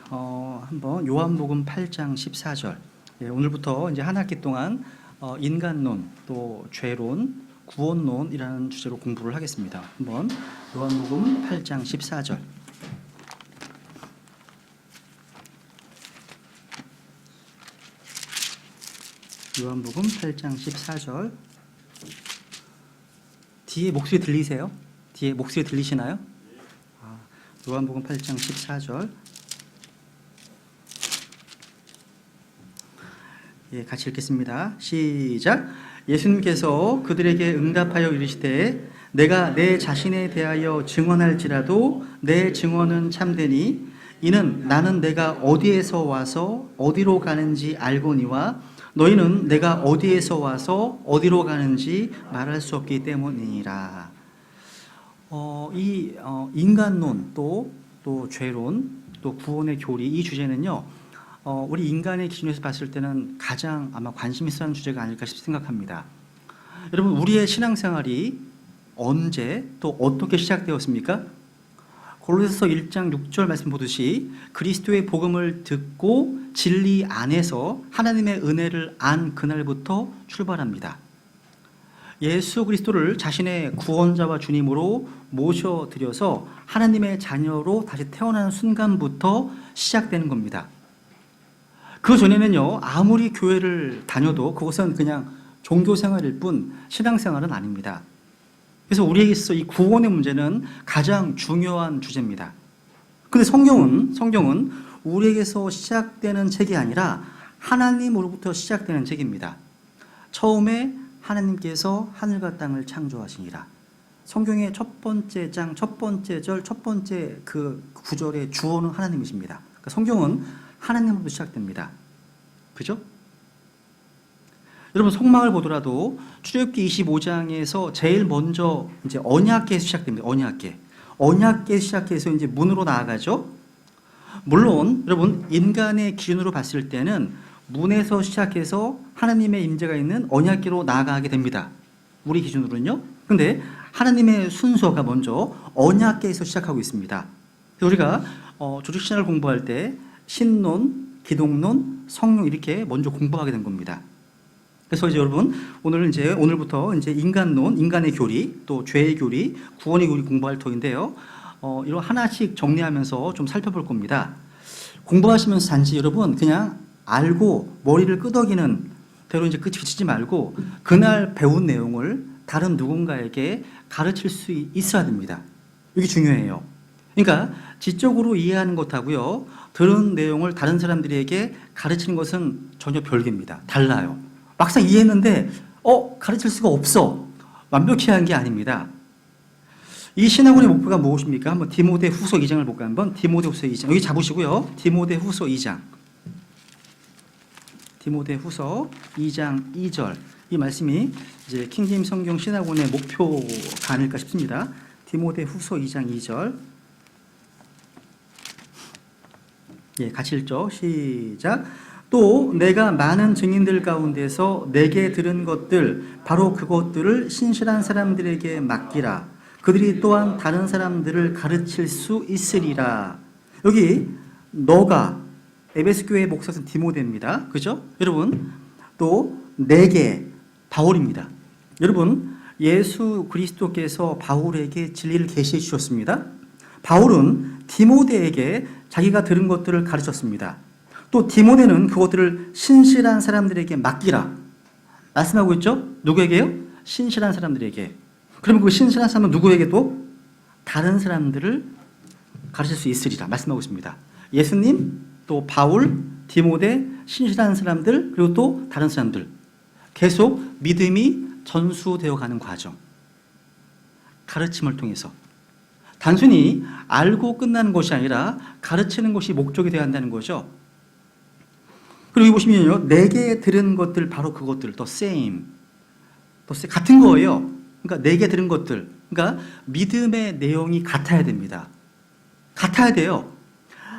한번 요한복음 8장 14절. 오늘부터 이제 한 학기 동안 인간론, 또 죄론, 구원론이라는 주제로 공부를 하겠습니다. 한번 요한복음 8장 14절. 요한복음 8장 14절. 뒤에 목소리 들리세요? 뒤에 목소리 들리시나요? 요한복음 8장 14절. 같이 읽겠습니다. 시작. 예수님께서 그들에게 응답하여 이르시되 내가 내 자신에 대하여 증언할지라도 내 증언은 참되니 이는 나는 내가 어디에서 와서 어디로 가는지 알거니와 너희는 내가 어디에서 와서 어디로 가는지 말할 수 없기 때문이니라. 인간론, 또 죄론, 또 구원의 교리, 이 주제는요, 우리 인간의 기준에서 봤을 때는 가장 아마 관심 있어 하는 주제가 아닐까 생각합니다. 여러분, 우리의 신앙생활이 언제 또 어떻게 시작되었습니까? 골로새서 1장 6절 말씀 보듯이 그리스도의 복음을 듣고 진리 안에서 하나님의 은혜를 안 그날부터 출발합니다. 예수 그리스도를 자신의 구원자와 주님으로 모셔드려서 하나님의 자녀로 다시 태어나는 순간부터 시작되는 겁니다. 그 전에는요, 아무리 교회를 다녀도 그것은 그냥 종교생활일 뿐 신앙생활은 아닙니다. 그래서 우리에게 있어서 이 구원의 문제는 가장 중요한 주제입니다. 그런데 성경은 우리에게서 시작되는 책이 아니라 하나님으로부터 시작되는 책입니다. 처음에 하나님께서 하늘과 땅을 창조하시니라. 성경의 첫 번째 장, 첫 번째 절, 첫 번째 그 구절의 주어는 하나님이십니다. 그러니까 성경은 하나님으로부터 시작됩니다. 그죠? 여러분, 속망을 보더라도 출애굽기 25장에서 제일 먼저 이제 언약궤에서 시작됩니다. 언약궤 시작해서 이제 문으로 나아가죠. 물론 여러분, 인간의 기준으로 봤을 때는 문에서 시작해서 하나님의 임재가 있는 언약궤로 나아가게 됩니다. 우리 기준으로는요. 근데 하나님의 순서가 먼저 언약궤에서 시작하고 있습니다. 그래서 우리가 조직신학을 공부할 때 신론, 기독론, 성령 이렇게 먼저 공부하게 된 겁니다. 그래서 이제 여러분, 오늘부터 이제 인간론, 인간의 교리, 또 죄의 교리, 구원의 교리 공부할 터인데요. 이런 하나씩 정리하면서 좀 살펴볼 겁니다. 공부하시면서 단지 여러분 그냥 알고 머리를 끄덕이는 대로 이제 끝이 그치지 말고 그날 배운 내용을 다른 누군가에게 가르칠 수 있어야 됩니다. 이게 중요해요. 그러니까 지적으로 이해하는 것하고요, 들은 내용을 다른 사람들에게 가르치는 것은 전혀 별개입니다. 달라요. 막상 이해했는데 가르칠 수가 없어. 완벽히 한 게 아닙니다. 이 신학원의 목표가 무엇입니까? 한번 디모데후서 2장을 볼까요? 한번 디모데후서 2장. 여기 잡으시고요. 디모데후서 2장. 디모데후서 2장 2절. 이 말씀이 이제 킹제임스 성경 신학원의 목표가 아닐까 싶습니다. 디모데후서 2장 2절. 같이 읽죠. 시작. 또 내가 많은 증인들 가운데서 내게 들은 것들 바로 그것들을 신실한 사람들에게 맡기라. 그들이 또한 다른 사람들을 가르칠 수 있으리라. 여기 너가 에베소 교회 목사는 디모데입니다. 그죠? 여러분, 또 내게 바울입니다. 여러분, 예수 그리스도께서 바울에게 진리를 계시해 주셨습니다. 바울은 디모데에게 자기가 들은 것들을 가르쳤습니다. 또 디모데는 그것들을 신실한 사람들에게 맡기라 말씀하고 있죠? 누구에게요? 신실한 사람들에게. 그러면 그 신실한 사람은 누구에게도? 다른 사람들을 가르칠 수 있으리라 말씀하고 있습니다. 예수님, 또 바울, 디모데, 신실한 사람들, 그리고 또 다른 사람들. 계속 믿음이 전수되어 가는 과정. 가르침을 통해서. 단순히 알고 끝나는 것이 아니라 가르치는 것이 목적이 되어야 한다는 거죠. 그리고 여기 보시면요, 내게 들은 것들 바로 그것들, the same, 같은 거예요. 그러니까 내게 들은 것들, 그러니까 믿음의 내용이 같아야 됩니다. 같아야 돼요.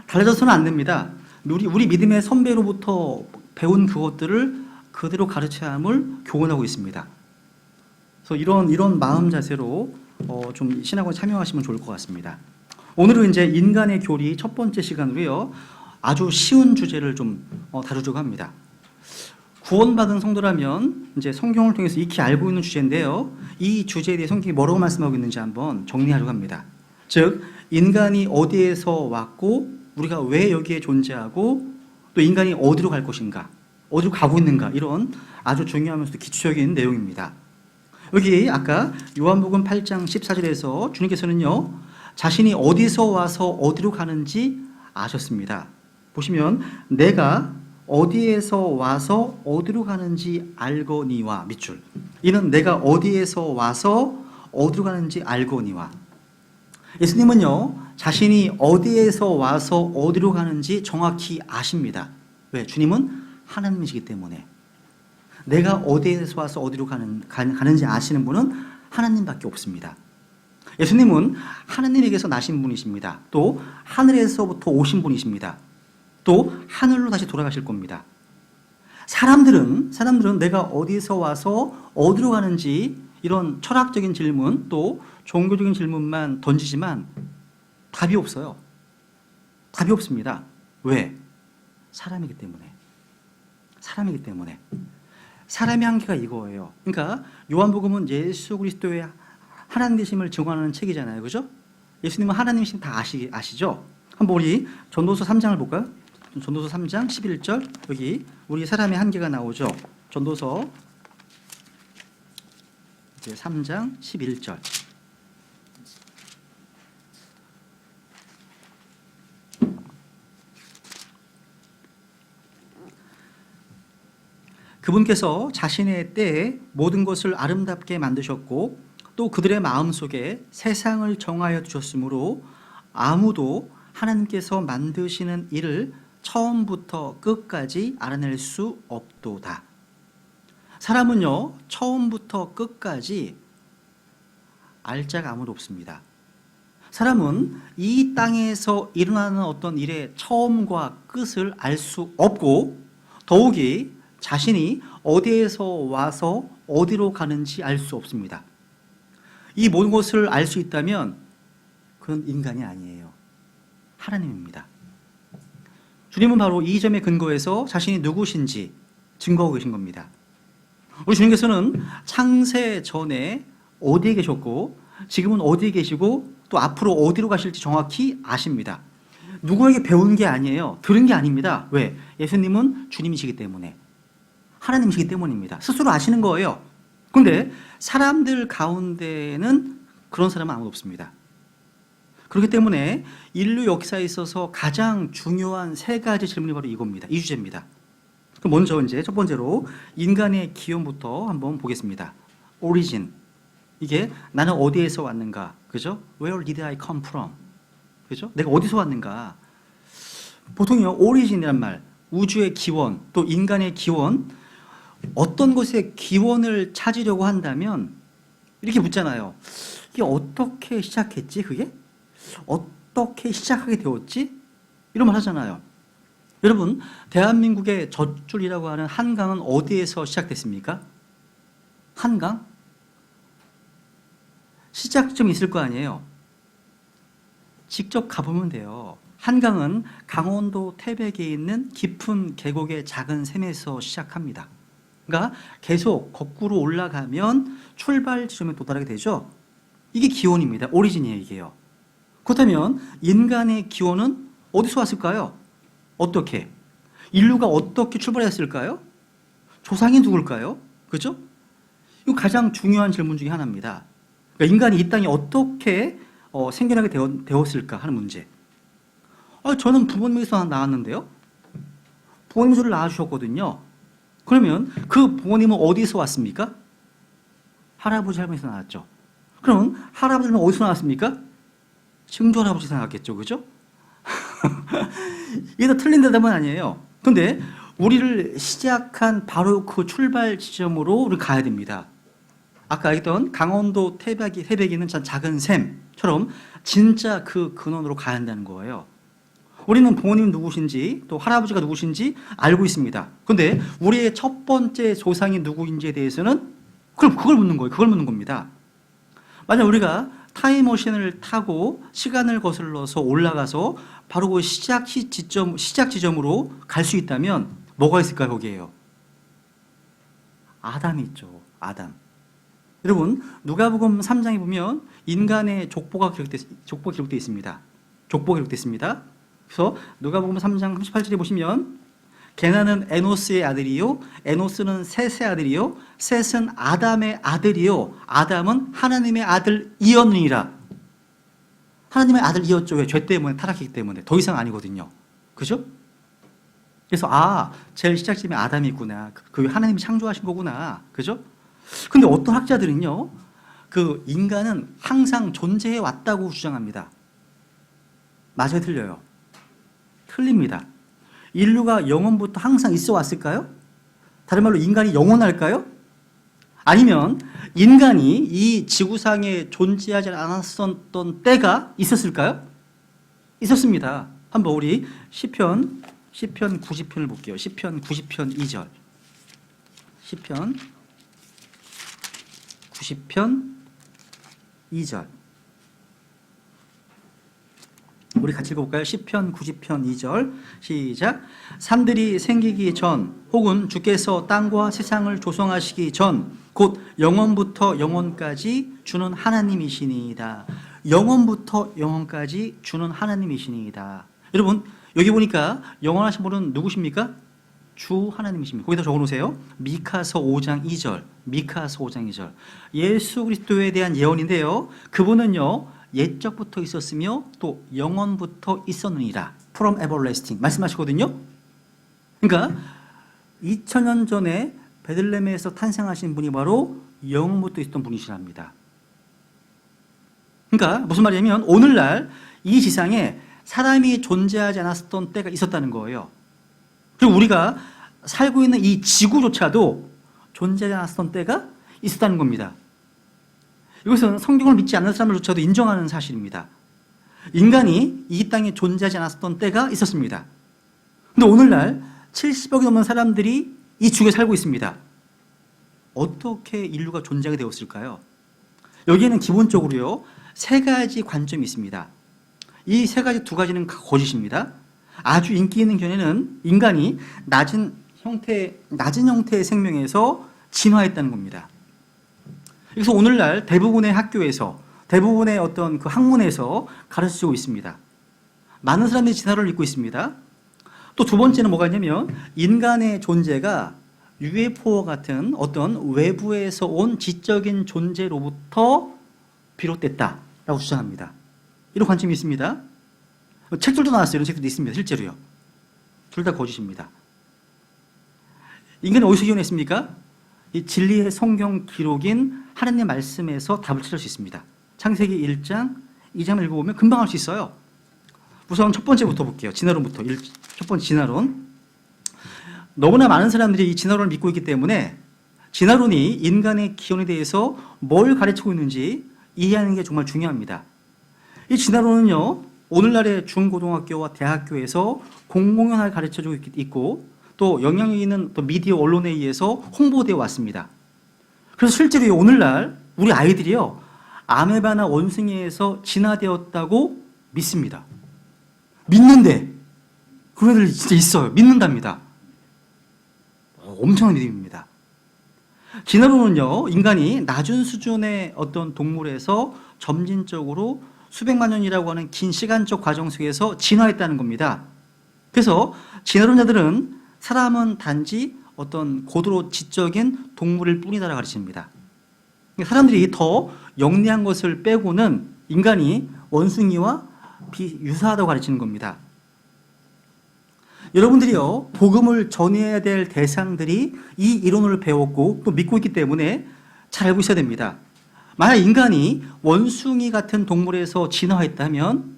달라져서는 안 됩니다. 우리 믿음의 선배로부터 배운 그것들을 그대로 가르쳐야 함을 교훈하고 있습니다. 그래서 이런 마음 자세로 좀 신학원에 참여하시면 좋을 것 같습니다. 오늘은 이제 인간의 교리 첫 번째 시간으로요. 아주 쉬운 주제를 좀 다루려고 합니다. 구원받은 성도라면 이제 성경을 통해서 익히 알고 있는 주제인데요. 이 주제에 대해 성경이 뭐라고 말씀하고 있는지 한번 정리하려고 합니다. 즉, 인간이 어디에서 왔고 우리가 왜 여기에 존재하고 또 인간이 어디로 갈 것인가, 어디로 가고 있는가, 이런 아주 중요하면서도 기초적인 내용입니다. 여기 아까 요한복음 8장 14절에서 주님께서는요, 자신이 어디서 와서 어디로 가는지 아셨습니다. 보시면 내가 어디에서 와서 어디로 가는지 알거니와 밑줄, 이는 내가 어디에서 와서 어디로 가는지 알거니와. 예수님은요, 자신이 어디에서 와서 어디로 가는지 정확히 아십니다. 왜? 주님은 하나님이시기 때문에. 내가 어디에서 와서 어디로 가는지 아시는 분은 하나님밖에 없습니다. 예수님은 하나님에게서 나신 분이십니다. 또 하늘에서부터 오신 분이십니다. 또 하늘로 다시 돌아가실 겁니다. 사람들은 내가 어디서 와서 어디로 가는지 이런 철학적인 질문 또 종교적인 질문만 던지지만 답이 없어요. 답이 없습니다. 왜? 사람이기 때문에. 사람의 한계가 이거예요. 그러니까 요한복음은 예수 그리스도의 하나님 되심을 증언하는 책이잖아요. 그죠? 예수님은 하나님이신 다 아시죠? 한번 우리 전도서 3장을 볼까요? 전도서 3장 11절, 여기 우리 사람의 한계가 나오죠. 전도서 3장 11절. 그분께서 자신의 때에 모든 것을 아름답게 만드셨고 또 그들의 마음속에 세상을 정하여 두셨으므로 아무도 하나님께서 만드시는 일을 처음부터 끝까지 알아낼 수 없도다. 사람은요, 처음부터 끝까지 알 자가 아무도 없습니다. 사람은 이 땅에서 일어나는 어떤 일의 처음과 끝을 알 수 없고 더욱이 자신이 어디에서 와서 어디로 가는지 알 수 없습니다. 이 모든 것을 알 수 있다면 그건 인간이 아니에요. 하나님입니다. 주님은 바로 이 점에 근거해서 자신이 누구신지 증거하고 계신 겁니다. 우리 주님께서는 창세 전에 어디에 계셨고 지금은 어디에 계시고 또 앞으로 어디로 가실지 정확히 아십니다. 누구에게 배운 게 아니에요. 들은 게 아닙니다. 왜? 예수님은 주님이시기 때문에, 하나님이시기 때문입니다. 스스로 아시는 거예요. 그런데 사람들 가운데는 그런 사람은 아무도 없습니다. 그렇기 때문에 인류 역사에 있어서 가장 중요한 세 가지 질문이 바로 이겁니다. 이 주제입니다. 그럼 먼저 이제 첫 번째로 인간의 기원부터 한번 보겠습니다. origin. 이게 나는 어디에서 왔는가? 그죠? Where did I come from? 그죠? 내가 어디서 왔는가? 보통요, origin이란 말, 우주의 기원, 또 인간의 기원, 어떤 것의 기원을 찾으려고 한다면 이렇게 묻잖아요. 이게 어떻게 시작했지? 그게? 어떻게 시작하게 되었지? 이런 말 하잖아요. 여러분, 대한민국의 젖줄이라고 하는 한강은 어디에서 시작됐습니까? 한강? 시작점이 있을 거 아니에요. 직접 가보면 돼요. 한강은 강원도 태백에 있는 깊은 계곡의 작은 샘에서 시작합니다. 그러니까 계속 거꾸로 올라가면 출발 지점에 도달하게 되죠. 이게 기원입니다. 오리진이에요, 이게요. 그렇다면 인간의 기원은 어디서 왔을까요? 어떻게? 인류가 어떻게 출발했을까요? 조상이 누굴까요? 그죠? 이거 가장 중요한 질문 중에 하나입니다. 그러니까 인간이 이 땅에 어떻게 생겨나게 되었을까 하는 문제. 저는 부모님에서 나왔는데요. 부모님 저를 낳아주셨거든요. 그러면 그 부모님은 어디서 왔습니까? 할아버지 할머니에서 나왔죠. 그럼 할아버지는 어디서 나왔습니까? 증조 할아버지에서 나왔겠죠. 그죠? 이게 다 틀린 대답은 아니에요. 근데 우리를 시작한 바로 그 출발 지점으로 우리 가야 됩니다. 아까 얘기했던 강원도 태백에 있는 작은 샘처럼 진짜 그 근원으로 가야 한다는 거예요. 우리는 부모님 누구신지 또 할아버지가 누구신지 알고 있습니다. 그런데 우리의 첫 번째 조상이 누구인지에 대해서는 그걸 묻는 거예요. 그걸 묻는 겁니다. 만약 우리가 타임머신을 타고 시간을 거슬러서 올라가서 바로 그 시작 지점으로 갈 수 있다면 뭐가 있을까요? 거기에요. 아담이 있죠. 아담. 여러분, 누가복음 3장에 보면 인간의 족보가 기록되어 있습니다. 족보가 기록됐습니다. 그래서 누가복음 3장 38절에 보시면 게나는 에노스의 아들이요, 에노스는 셋의 아들이요, 셋은 아담의 아들이요, 아담은 하나님의 아들이었느니라. 하나님의 아들이었죠. 왜? 죄 때문에, 타락했기 때문에. 더 이상 아니거든요. 그죠? 그래서 제일 시작점에 아담이 있구나. 그 하나님이 창조하신 거구나. 그죠? 근데 어떤 학자들은요, 그 인간은 항상 존재해 왔다고 주장합니다. 맞아요, 틀려요? 틀립니다. 인류가 영원부터 항상 있어 왔을까요? 다른 말로 인간이 영원할까요? 아니면 인간이 이 지구상에 존재하지 않았었던 때가 있었을까요? 있었습니다. 한번 우리 시편 90편을 볼게요. 시편 90편 2절. 시편 90편 2절. 우리 같이 읽어볼까요? 시편 90편 2절 시작. 산들이 생기기 전 혹은 주께서 땅과 세상을 조성하시기 전 곧 영원부터 영원까지 주는 하나님이시니이다. 영원부터 영원까지 주는 하나님이시니이다. 여러분, 여기 보니까 영원하신 분은 누구십니까? 주 하나님이십니다. 거기다 적어놓으세요. 미카서 5장 2절. 미카서 5장 2절. 예수 그리스도에 대한 예언인데요, 그분은요 옛적부터 있었으며 또 영원부터 있었느니라. From everlasting 말씀하시거든요. 그러니까 2000년 전에 베들레헴에서 탄생하신 분이 바로 영원부터 있었던 분이시랍니다. 그러니까 무슨 말이냐면 오늘날 이 지상에 사람이 존재하지 않았던 때가 있었다는 거예요. 그리고 우리가 살고 있는 이 지구조차도 존재하지 않았던 때가 있었다는 겁니다. 이것은 성경을 믿지 않는 사람들조차도 인정하는 사실입니다. 인간이 이 땅에 존재하지 않았던 때가 있었습니다. 그런데 오늘날 70억이 넘는 사람들이 이 지구에 살고 있습니다. 어떻게 인류가 존재하게 되었을까요? 여기에는 기본적으로요, 세 가지 관점이 있습니다. 이 세 가지, 두 가지는 거짓입니다. 아주 인기 있는 견해는 인간이 낮은 형태의 생명에서 진화했다는 겁니다. 그래서 오늘날 대부분의 학교에서, 대부분의 어떤 그 학문에서 가르치고 있습니다. 많은 사람들이 진화를 믿고 있습니다. 또 두 번째는 뭐가 있냐면 인간의 존재가 UFO와 같은 어떤 외부에서 온 지적인 존재로부터 비롯됐다라고 주장합니다. 이런 관점이 있습니다. 책들도 나왔어요. 이런 책들도 있습니다. 실제로요. 둘 다 거짓입니다. 인간이 어디서 기원했습니까? 이 진리의 성경 기록인 하나님의 말씀에서 답을 찾을 수 있습니다. 창세기 1장, 2장을 읽어보면 금방 알 수 있어요. 우선 첫 번째부터 볼게요. 진화론부터. 첫 번째 진화론. 너무나 많은 사람들이 이 진화론을 믿고 있기 때문에 진화론이 인간의 기원에 대해서 뭘 가르치고 있는지 이해하는 게 정말 중요합니다. 이 진화론은요, 오늘날의 중고등학교와 대학교에서 공공연하게 가르쳐주고 있고 또 영향력 있는 또 미디어 언론에 의해서 홍보되어 왔습니다. 그래서 실제로 오늘날 우리 아이들이요, 아메바나 원숭이에서 진화되었다고 믿습니다. 믿는데 그런 애들 진짜 있어요. 믿는답니다. 엄청난 믿음입니다. 진화론은요, 인간이 낮은 수준의 어떤 동물에서 점진적으로 수백만 년이라고 하는 긴 시간적 과정 속에서 진화했다는 겁니다. 그래서 진화론자들은 사람은 단지 어떤 고도로 지적인 동물일 뿐이다라고 가르칩니다. 사람들이 더 영리한 것을 빼고는 인간이 원숭이와 유사하다고 가르치는 겁니다. 여러분들이요, 복음을 전해야 될 대상들이 이 이론을 배웠고 또 믿고 있기 때문에 잘 알고 있어야 됩니다. 만약 인간이 원숭이 같은 동물에서 진화했다면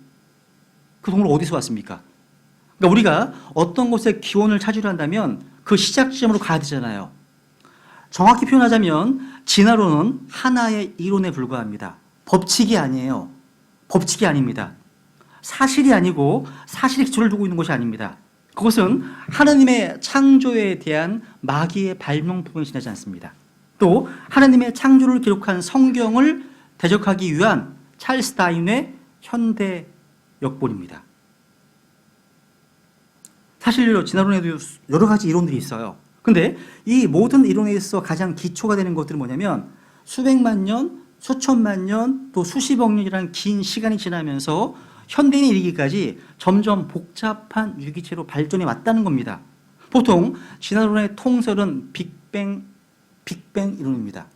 그 동물 어디서 왔습니까? 그러니까 우리가 어떤 곳에 기원을 찾으려 한다면 그 시작 지점으로 가야 되잖아요. 정확히 표현하자면 진화론은 하나의 이론에 불과합니다. 법칙이 아니에요. 법칙이 아닙니다. 사실이 아니고 사실에 기초를 두고 있는 것이 아닙니다. 그것은 하나님의 창조에 대한 마귀의 발명품에 지나지 않습니다. 또 하나님의 창조를 기록한 성경을 대적하기 위한 찰스 다윈의 현대 역본입니다. 사실 진화론에도 여러 가지 이론들이 있어요. 근데 이 모든 이론에 있어 가장 기초가 되는 것들은 뭐냐면 수백만 년, 수천만 년, 또 수십억 년이라는 긴 시간이 지나면서 현대인이 이르기까지 점점 복잡한 유기체로 발전해 왔다는 겁니다. 보통 진화론의 통설은 빅뱅 이론입니다.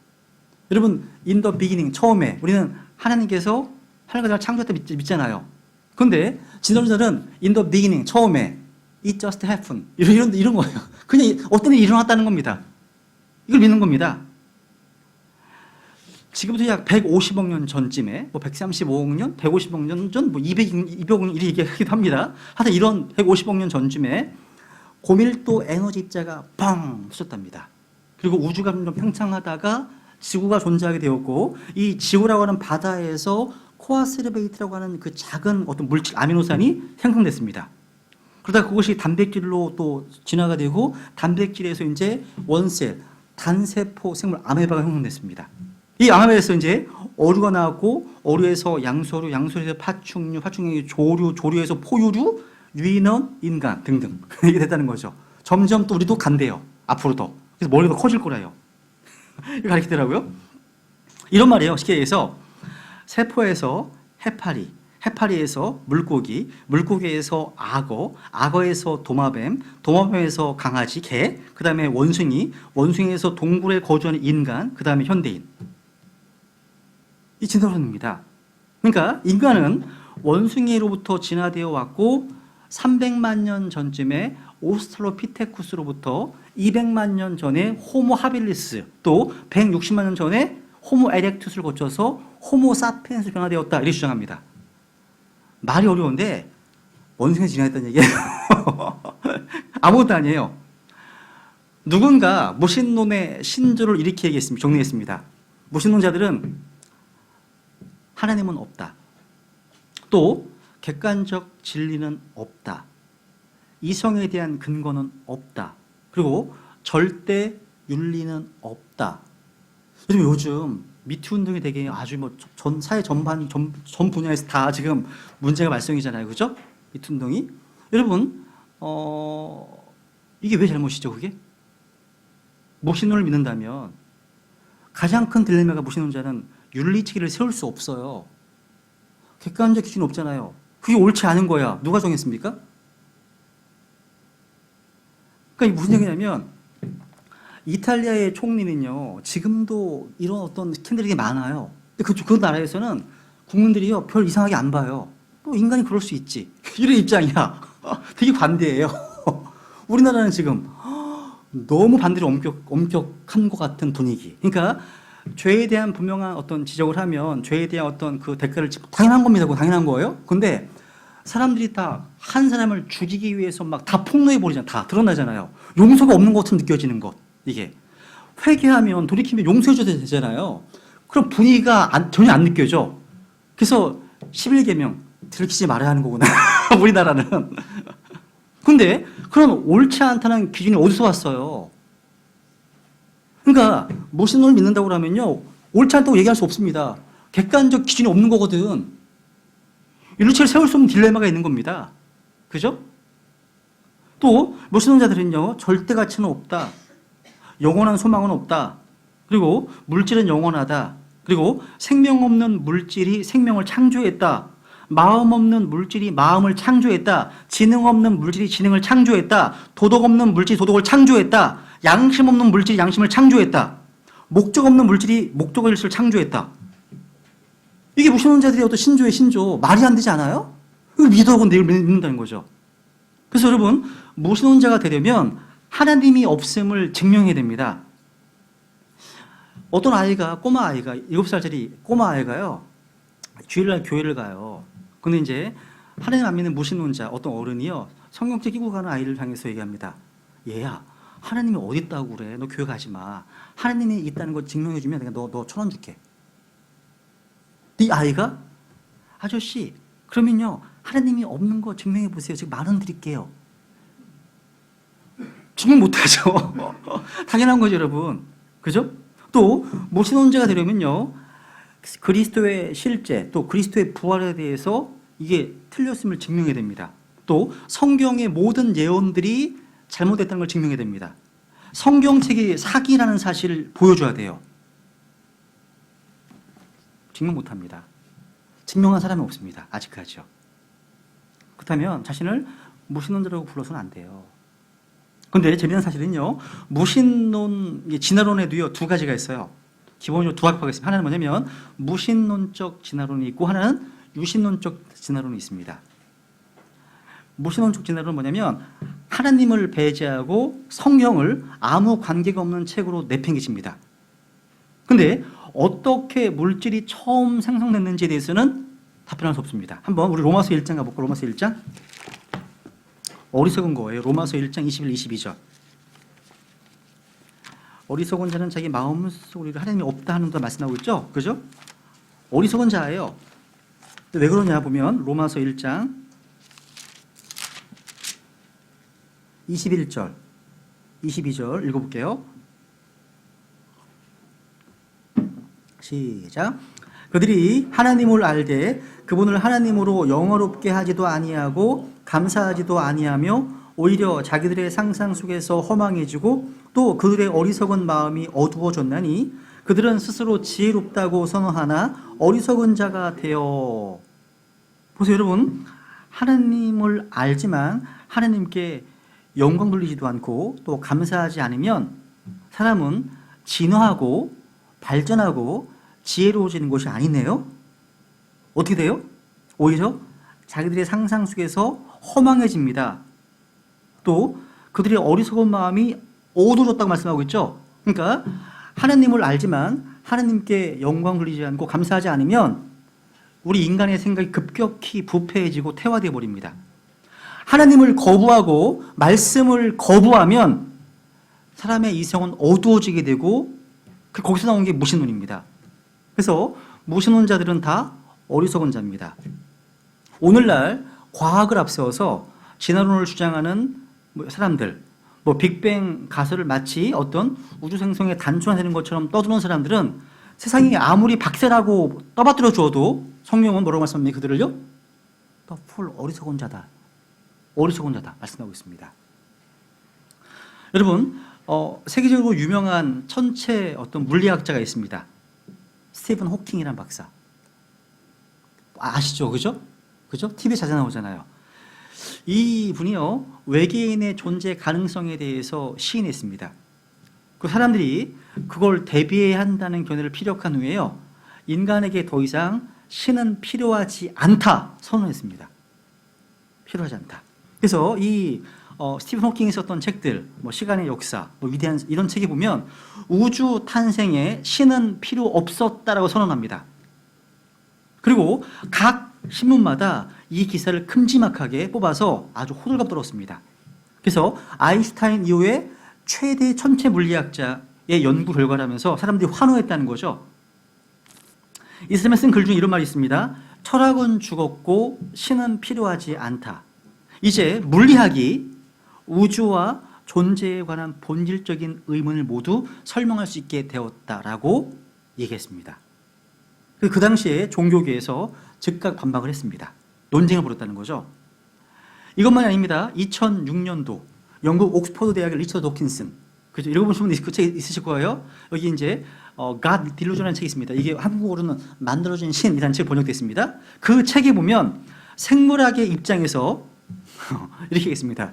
여러분, in the beginning, 처음에 우리는 하나님께서 하늘과 땅을 창조했다 믿잖아요. 그런데 진화론자는 in the beginning, 처음에 it just happened 이런 거예요. 그냥 어떤 일이 일어났다는 겁니다. 이걸 믿는 겁니다. 지금부터 약 150억 년 전쯤에, 뭐 135억 년, 150억 년 전, 뭐 200억 년 이렇게 얘기하기도 합니다. 하여튼 이런 150억 년 전쯤에 고밀도 에너지 입자가 뻥 터졌답니다. 그리고 우주가 좀 팽창하다가 지구가 존재하게 되었고, 이 지구라고 하는 바다에서 코아스르베이트라고 하는 그 작은 어떤 물질, 아미노산이 생성됐습니다. 그러다 그것이 단백질로 또 진화가 되고, 단백질에서 이제 원셀, 단세포 생물 아메바가 형성됐습니다. 이 아메바에서 이제 어류가 나왔고, 어류에서 양서류, 양서류에서 파충류, 파충류에서 조류, 조류에서 포유류, 유인원, 인간 등등 이게 됐다는 거죠. 점점 또 우리도 간대요. 앞으로도. 그래서 머리가 커질 거라요. 이거 가르치더라고요. 이런 말이에요. 쉽게 얘기해서 세포에서 해파리, 해파리에서 물고기, 물고기에서 악어, 악어에서 도마뱀, 도마뱀에서 강아지, 개, 그 다음에 원숭이, 원숭이에서 동굴에 거주하는 인간, 그 다음에 현대인. 이 진화론입니다. 그러니까 인간은 원숭이로부터 진화되어 왔고 300만 년 전쯤에 오스트랄로피테쿠스로부터 200만 년 전에 호모 하빌리스, 또 160만 년 전에 호모 에렉투스를 거쳐서 호모 사피엔스로 변화되었다 이렇게 주장합니다. 말이 어려운데 원숭이에서 진화했다는 얘기예요. 아무것도 아니에요. 누군가 무신론의 신조를 이렇게 얘기했습니다. 정리했습니다. 무신론자들은 하나님은 없다. 또 객관적 진리는 없다. 이성에 대한 근거는 없다. 그리고 절대 윤리는 없다. 요즘 미투 운동이 되게 아주 뭐 전 사회 전반 전 분야에서 다 지금 문제가 발생이잖아요, 그죠? 미투 운동이. 여러분, 이게 왜 잘못이죠, 그게? 무신론을 믿는다면 가장 큰 딜레마가 무신론자는 윤리 체계를 세울 수 없어요. 객관적 기준이 없잖아요. 그게 옳지 않은 거야. 누가 정했습니까? 그러니까 무슨 얘기냐면 이탈리아의 총리는요, 지금도 이런 어떤 스캔들이 많아요. 근데 그 나라에서는 국민들이요, 별 이상하게 안 봐요. 뭐 인간이 그럴 수 있지. 이런 입장이야. 되게 반대예요. 우리나라는 지금 너무 반대로 엄격한 것 같은 분위기. 그러니까 죄에 대한 분명한 어떤 지적을 하면 죄에 대한 어떤 그 대가를 당연한 겁니다. 그거 당연한 거예요. 근데 사람들이 다 한 사람을 죽이기 위해서 막 다 폭로해 버리잖아요. 다 드러나잖아요. 용서가 없는 것처럼 느껴지는 것. 이게 회개하면 돌이키면 용서해줘야 되잖아요. 그럼 분위기가 전혀 안 느껴져. 그래서 11계명 들키지 말아야 하는 거구나. 우리나라는. 근데 그런 옳지 않다는 기준이 어디서 왔어요? 그러니까 무신론을 믿는다고 하면요, 옳지 않다고 얘기할 수 없습니다. 객관적 기준이 없는 거거든. 윤리체를 세울 수 없는 딜레마가 있는 겁니다. 그죠? 또 무신론자들은요, 절대 가치는 없다. 영원한 소망은 없다. 그리고 물질은 영원하다. 그리고 생명 없는 물질이 생명을 창조했다. 마음 없는 물질이 마음을 창조했다. 지능 없는 물질이 지능을 창조했다. 도덕 없는 물질이 도덕을 창조했다. 양심 없는 물질이 양심을 창조했다. 목적 없는 물질이 목적을 창조했다. 이게 무신론자들의 어떤 신조의 신조. 말이 안 되지 않아요? 이걸 믿어하고 내일 믿는다는 거죠. 그래서 여러분, 무신론자가 되려면 하나님이 없음을 증명해야 됩니다. 어떤 아이가, 꼬마 아이가, 7살짜리 꼬마 아이가요, 주일날 교회를 가요. 근데 이제 하나님 안 믿는 무신론자, 어떤 어른이요, 성경책 끼고 가는 아이를 향해서 얘기합니다. 얘야, 하나님이 어디 있다고 그래? 너 교회 가지 마. 하나님이 있다는 거 증명해주면 내가 너 1,000원 줄게. 이 아이가, 아저씨, 그러면요, 하나님이 없는 거 증명해 보세요. 지금 10,000원 드릴게요. 증명 못하죠. 당연한 거죠, 여러분. 그죠? 또 무신론자가 되려면요, 그리스도의 실제 또 그리스도의 부활에 대해서 이게 틀렸음을 증명해야 됩니다. 또 성경의 모든 예언들이 잘못됐다는 걸 증명해야 됩니다. 성경책이 사기라는 사실을 보여줘야 돼요. 증명 못합니다. 증명한 사람이 없습니다. 아직까지요. 그렇다면 자신을 무신론자라고 불러서는 안 돼요. 그런데 재미난 사실은요, 무신론, 진화론에도요, 두 가지가 있어요. 기본적으로 두 학파가 있습니다. 하나는 뭐냐면 무신론적 진화론이 있고 하나는 유신론적 진화론이 있습니다. 무신론적 진화론은 뭐냐면 하나님을 배제하고 성경을 아무 관계가 없는 책으로 내팽개칩니다. 근데 어떻게 물질이 처음 생성됐는지에 대해서는 답변할 수 없습니다. 한번 우리 로마서 1장 가볼까요? 로마서 1장. 어리석은 거예요. 로마서 1장 21, 22절. 어리석은 자는 자기 마음속으로 하나님이 없다 하는 거 말씀하고 있죠? 그죠? 어리석은 자예요. 왜 그러냐 보면 로마서 1장 21절, 22절 읽어볼게요. 시작. 그들이 하나님을 알되 그분을 하나님으로 영화롭게 하지도 아니하고 감사하지도 아니하며 오히려 자기들의 상상 속에서 허망해지고 또 그들의 어리석은 마음이 어두워졌나니 그들은 스스로 지혜롭다고 선언하나 어리석은 자가 되어. 보세요 여러분, 하나님을 알지만 하나님께 영광 돌리지도 않고 또 감사하지 않으면 사람은 진화하고 발전하고 지혜로워지는 것이 아니네요. 어떻게 돼요? 오히려 자기들의 상상 속에서 허망해집니다. 또 그들의 어리석은 마음이 어두워졌다고 말씀하고 있죠. 그러니까 하나님을 알지만 하나님께 영광 돌리지 않고 감사하지 않으면 우리 인간의 생각이 급격히 부패해지고 태화되어 버립니다. 하나님을 거부하고 말씀을 거부하면 사람의 이성은 어두워지게 되고 거기서 나온 게 무신론입니다. 그래서 무신론자들은 다 어리석은 자입니다. 오늘날 과학을 앞세워서 진화론을 주장하는 사람들, 빅뱅 가설을 마치 어떤 우주 생성에 단순화되는 것처럼 떠드는 사람들은 세상이 아무리 박세라고 떠받들어 주어도 성경은 뭐라고 말씀합니까? 그들을요? 풀 어리석은 자다. 어리석은 자다 말씀하고 있습니다. 여러분, 세계적으로 유명한 천체 어떤 물리학자가 있습니다. 스티븐 호킹이라는 박사. 아시죠? 그죠? 그죠? TV에 자주 나오잖아요. 이 분이요, 외계인의 존재 가능성에 대해서 시인했습니다. 그 사람들이 그걸 대비해야 한다는 견해를 피력한 후에요, 인간에게 더 이상 신은 필요하지 않다 선언했습니다. 필요하지 않다. 그래서 이 스티븐 호킹이 썼던 책들, 시간의 역사, 위대한 이런 책에 보면 우주 탄생에 신은 필요 없었다라고 선언합니다. 그리고 각 신문마다 이 기사를 큼지막하게 뽑아서 아주 호들갑 떨었습니다. 그래서 아인슈타인 이후에 최대 천체 물리학자의 연구 결과라면서 사람들이 환호했다는 거죠. 이 사람이 쓴 글 중에 이런 말이 있습니다. 철학은 죽었고 신은 필요하지 않다. 이제 물리학이 우주와 존재에 관한 본질적인 의문을 모두 설명할 수 있게 되었다라고 얘기했습니다. 그 당시에 종교계에서 즉각 반박을 했습니다. 논쟁을 벌였다는 거죠. 이것만이 아닙니다. 2006년도 영국 옥스퍼드 대학의 리처드 도킨슨, 그죠? 읽어보신 분 그 책 있으실 거예요. 여기 이제 God Delusion이라는 책이 있습니다. 이게 한국어로는 만들어진 신이라는 책이 번역됐습니다. 그 책에 보면 생물학의 입장에서 이렇게 얘기했습니다.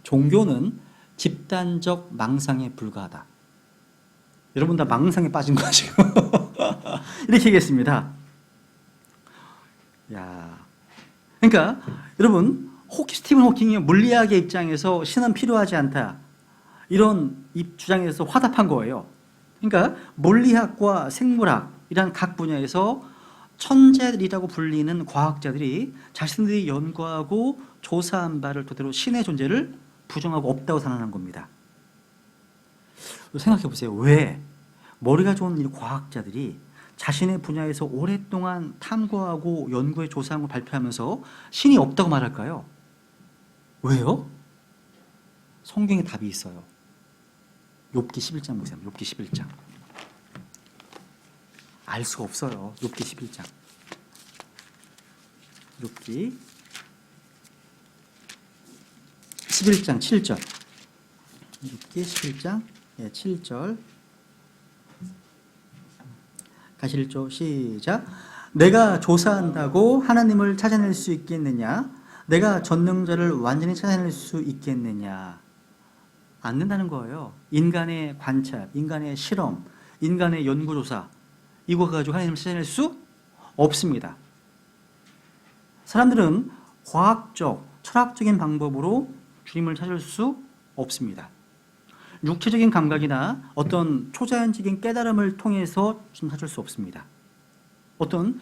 종교는 집단적 망상에 불과하다. 여러분 다 망상에 빠진 거 지금. 이렇게 얘기했습니다. 야, 그러니까 여러분, 스티븐 호킹이 물리학의 입장에서 신은 필요하지 않다, 이런 주장에서 화답한 거예요. 그러니까 물리학과 생물학이란 각 분야에서 천재들이라고 불리는 과학자들이 자신들이 연구하고 조사한 바를 토대로 신의 존재를 부정하고 없다고 선언한 겁니다. 생각해 보세요. 왜 머리가 좋은 이 과학자들이 자신의 분야에서 오랫동안 탐구하고 연구해 조사한 걸 발표하면서 신이 없다고 말할까요? 왜요? 성경에 답이 있어요. 욥기 11장 보세요. 욥기 11장. 알 수가 없어요. 욥기 11장. 욥기 11장 7절. 욥기 11장 7절. 가실죠. 시작. 내가 조사한다고 하나님을 찾아낼 수 있겠느냐? 내가 전능자를 완전히 찾아낼 수 있겠느냐? 안 된다는 거예요. 인간의 관찰, 인간의 실험, 인간의 연구조사 이거 가지고 하나님을 찾아낼 수 없습니다. 사람들은 과학적, 철학적인 방법으로 주님을 찾을 수 없습니다. 육체적인 감각이나 어떤 초자연적인 깨달음을 통해서 주님 찾을 수 없습니다. 어떤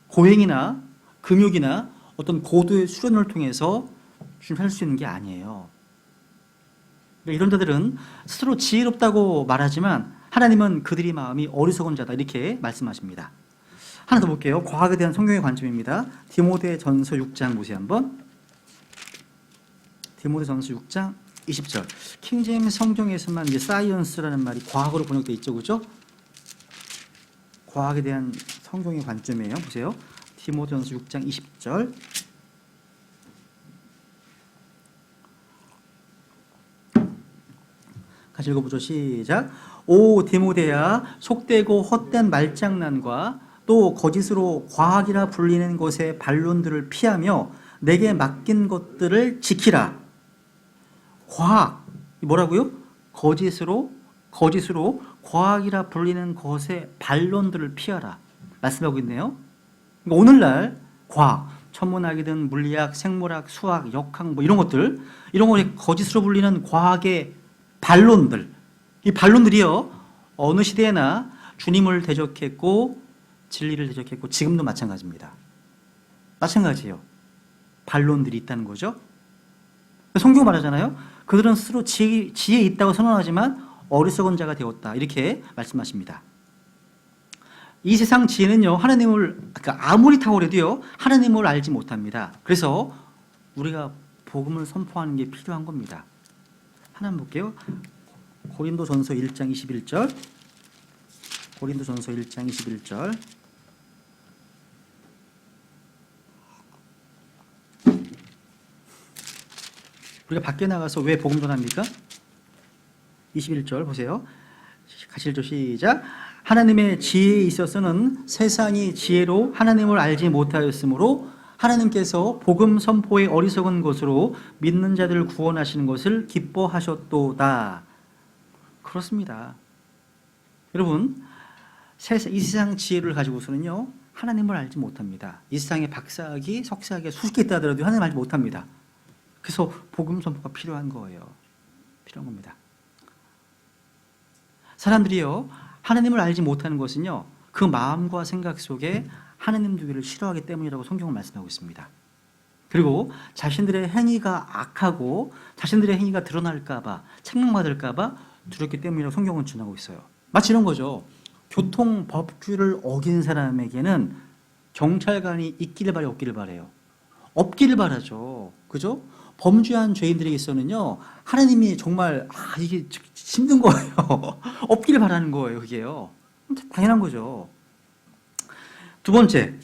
고행이나 금욕이나 어떤 고도의 수련을 통해서 주님 찾을 수 있는 게 아니에요. 이런 자들은 스스로 지혜롭다고 말하지만 하나님은 그들의 마음이 어리석은 자다 이렇게 말씀하십니다. 하나 더 볼게요. 과학에 대한 성경의 관점입니다. 디모데전서 6장 보세요 한번. 디모데전서 6장 20절. 킹제임스 성경에서만 이제 사이언스라는 말이 과학으로 번역되어 있죠, 그죠? 과학에 대한 성경의 관점이에요. 보세요. 디모데전서 6장 20절. 같이 읽어보죠. 시작. 오 디모데야, 속되고 헛된 말장난과 또 거짓으로 과학이라 불리는 것의 반론들을 피하며 내게 맡긴 것들을 지키라. 과학, 뭐라고요? 거짓으로 과학이라 불리는 것의 반론들을 피하라 말씀하고 있네요. 그러니까 오늘날 과학, 천문학이든 물리학, 생물학, 수학, 역학 뭐 이런 것들, 이런 거 거짓으로 불리는 과학의 반론들, 이 반론들이요 어느 시대에나 주님을 대적했고 진리를 대적했고 지금도 마찬가지입니다. 마찬가지예요. 반론들이 있다는 거죠. 성경 말하잖아요. 그들은 스스로 지혜 있다고 선언하지만 어리석은 자가 되었다 이렇게 말씀하십니다. 이 세상 지혜는요 하나님을 아무리 탁월해도요 하나님을 알지 못합니다. 그래서 우리가 복음을 선포하는 게 필요한 겁니다. 하나 볼게요. 고린도전서 1장 21절. 고린도전서 1장 21절. 우리가 밖에 나가서 왜 복음 전합니까? 21절 보세요. 같이 읽죠. 시작. 하나님의 지혜에 있어서는 세상이 지혜로 하나님을 알지 못하였으므로 하나님께서 복음 선포의 어리석은 것으로 믿는 자들을 구원하시는 것을 기뻐하셨도다. 그렇습니다. 여러분, 이 세상 지혜를 가지고서는요 하나님을 알지 못합니다. 이 세상에 박사학위, 석사학위 수십 개 있다 하더라도 하나님 알지 못합니다. 그래서 복음 선포가 필요한 거예요. 필요한 겁니다. 사람들이요 하나님을 알지 못하는 것은요 그 마음과 생각 속에 하나님 두기를 싫어하기 때문이라고 성경은 말씀하고 있습니다. 그리고 자신들의 행위가 악하고 자신들의 행위가 드러날까 봐 책망받을까 봐 두렵기 때문이라고 성경은 전하고 있어요. 마치 이런 거죠. 교통법규를 어긴 사람에게는 경찰관이 있기를 바래요, 없기를 바래요? 없기를 바라죠. 그죠? 범죄한 죄인들에게 있어서는요 하나님이 정말 이게 힘든 거예요. 없기를 바라는 거예요. 그게요 당연한 거죠. 두 번째,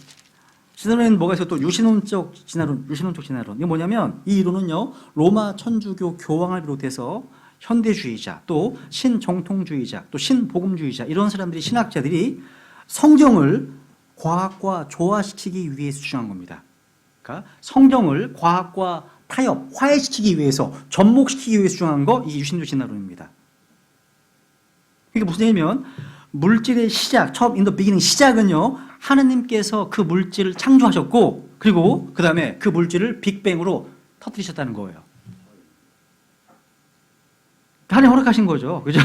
진화론에는 뭐가 있어? 또 유신론적 진화론. 이게 뭐냐면 이 이론은요 로마 천주교 교황을 비롯해서 현대주의자, 또 신정통주의자, 또 신복음주의자 이런 사람들이 신학자들이 성경을 과학과 조화시키기 위해서 주장한 겁니다. 그러니까 성경을 과학과 타협, 화해시키기 위해서, 접목시키기 위해서 주장한 거 이게 유신교 진화론입니다. 이게 무슨 얘기냐면 물질의 시작, 처음 in the beginning 시작은요 하나님께서 그 물질을 창조하셨고 그리고 그 다음에 그 물질을 빅뱅으로 터뜨리셨다는 거예요. 하나님 허락하신 거죠. 그죠?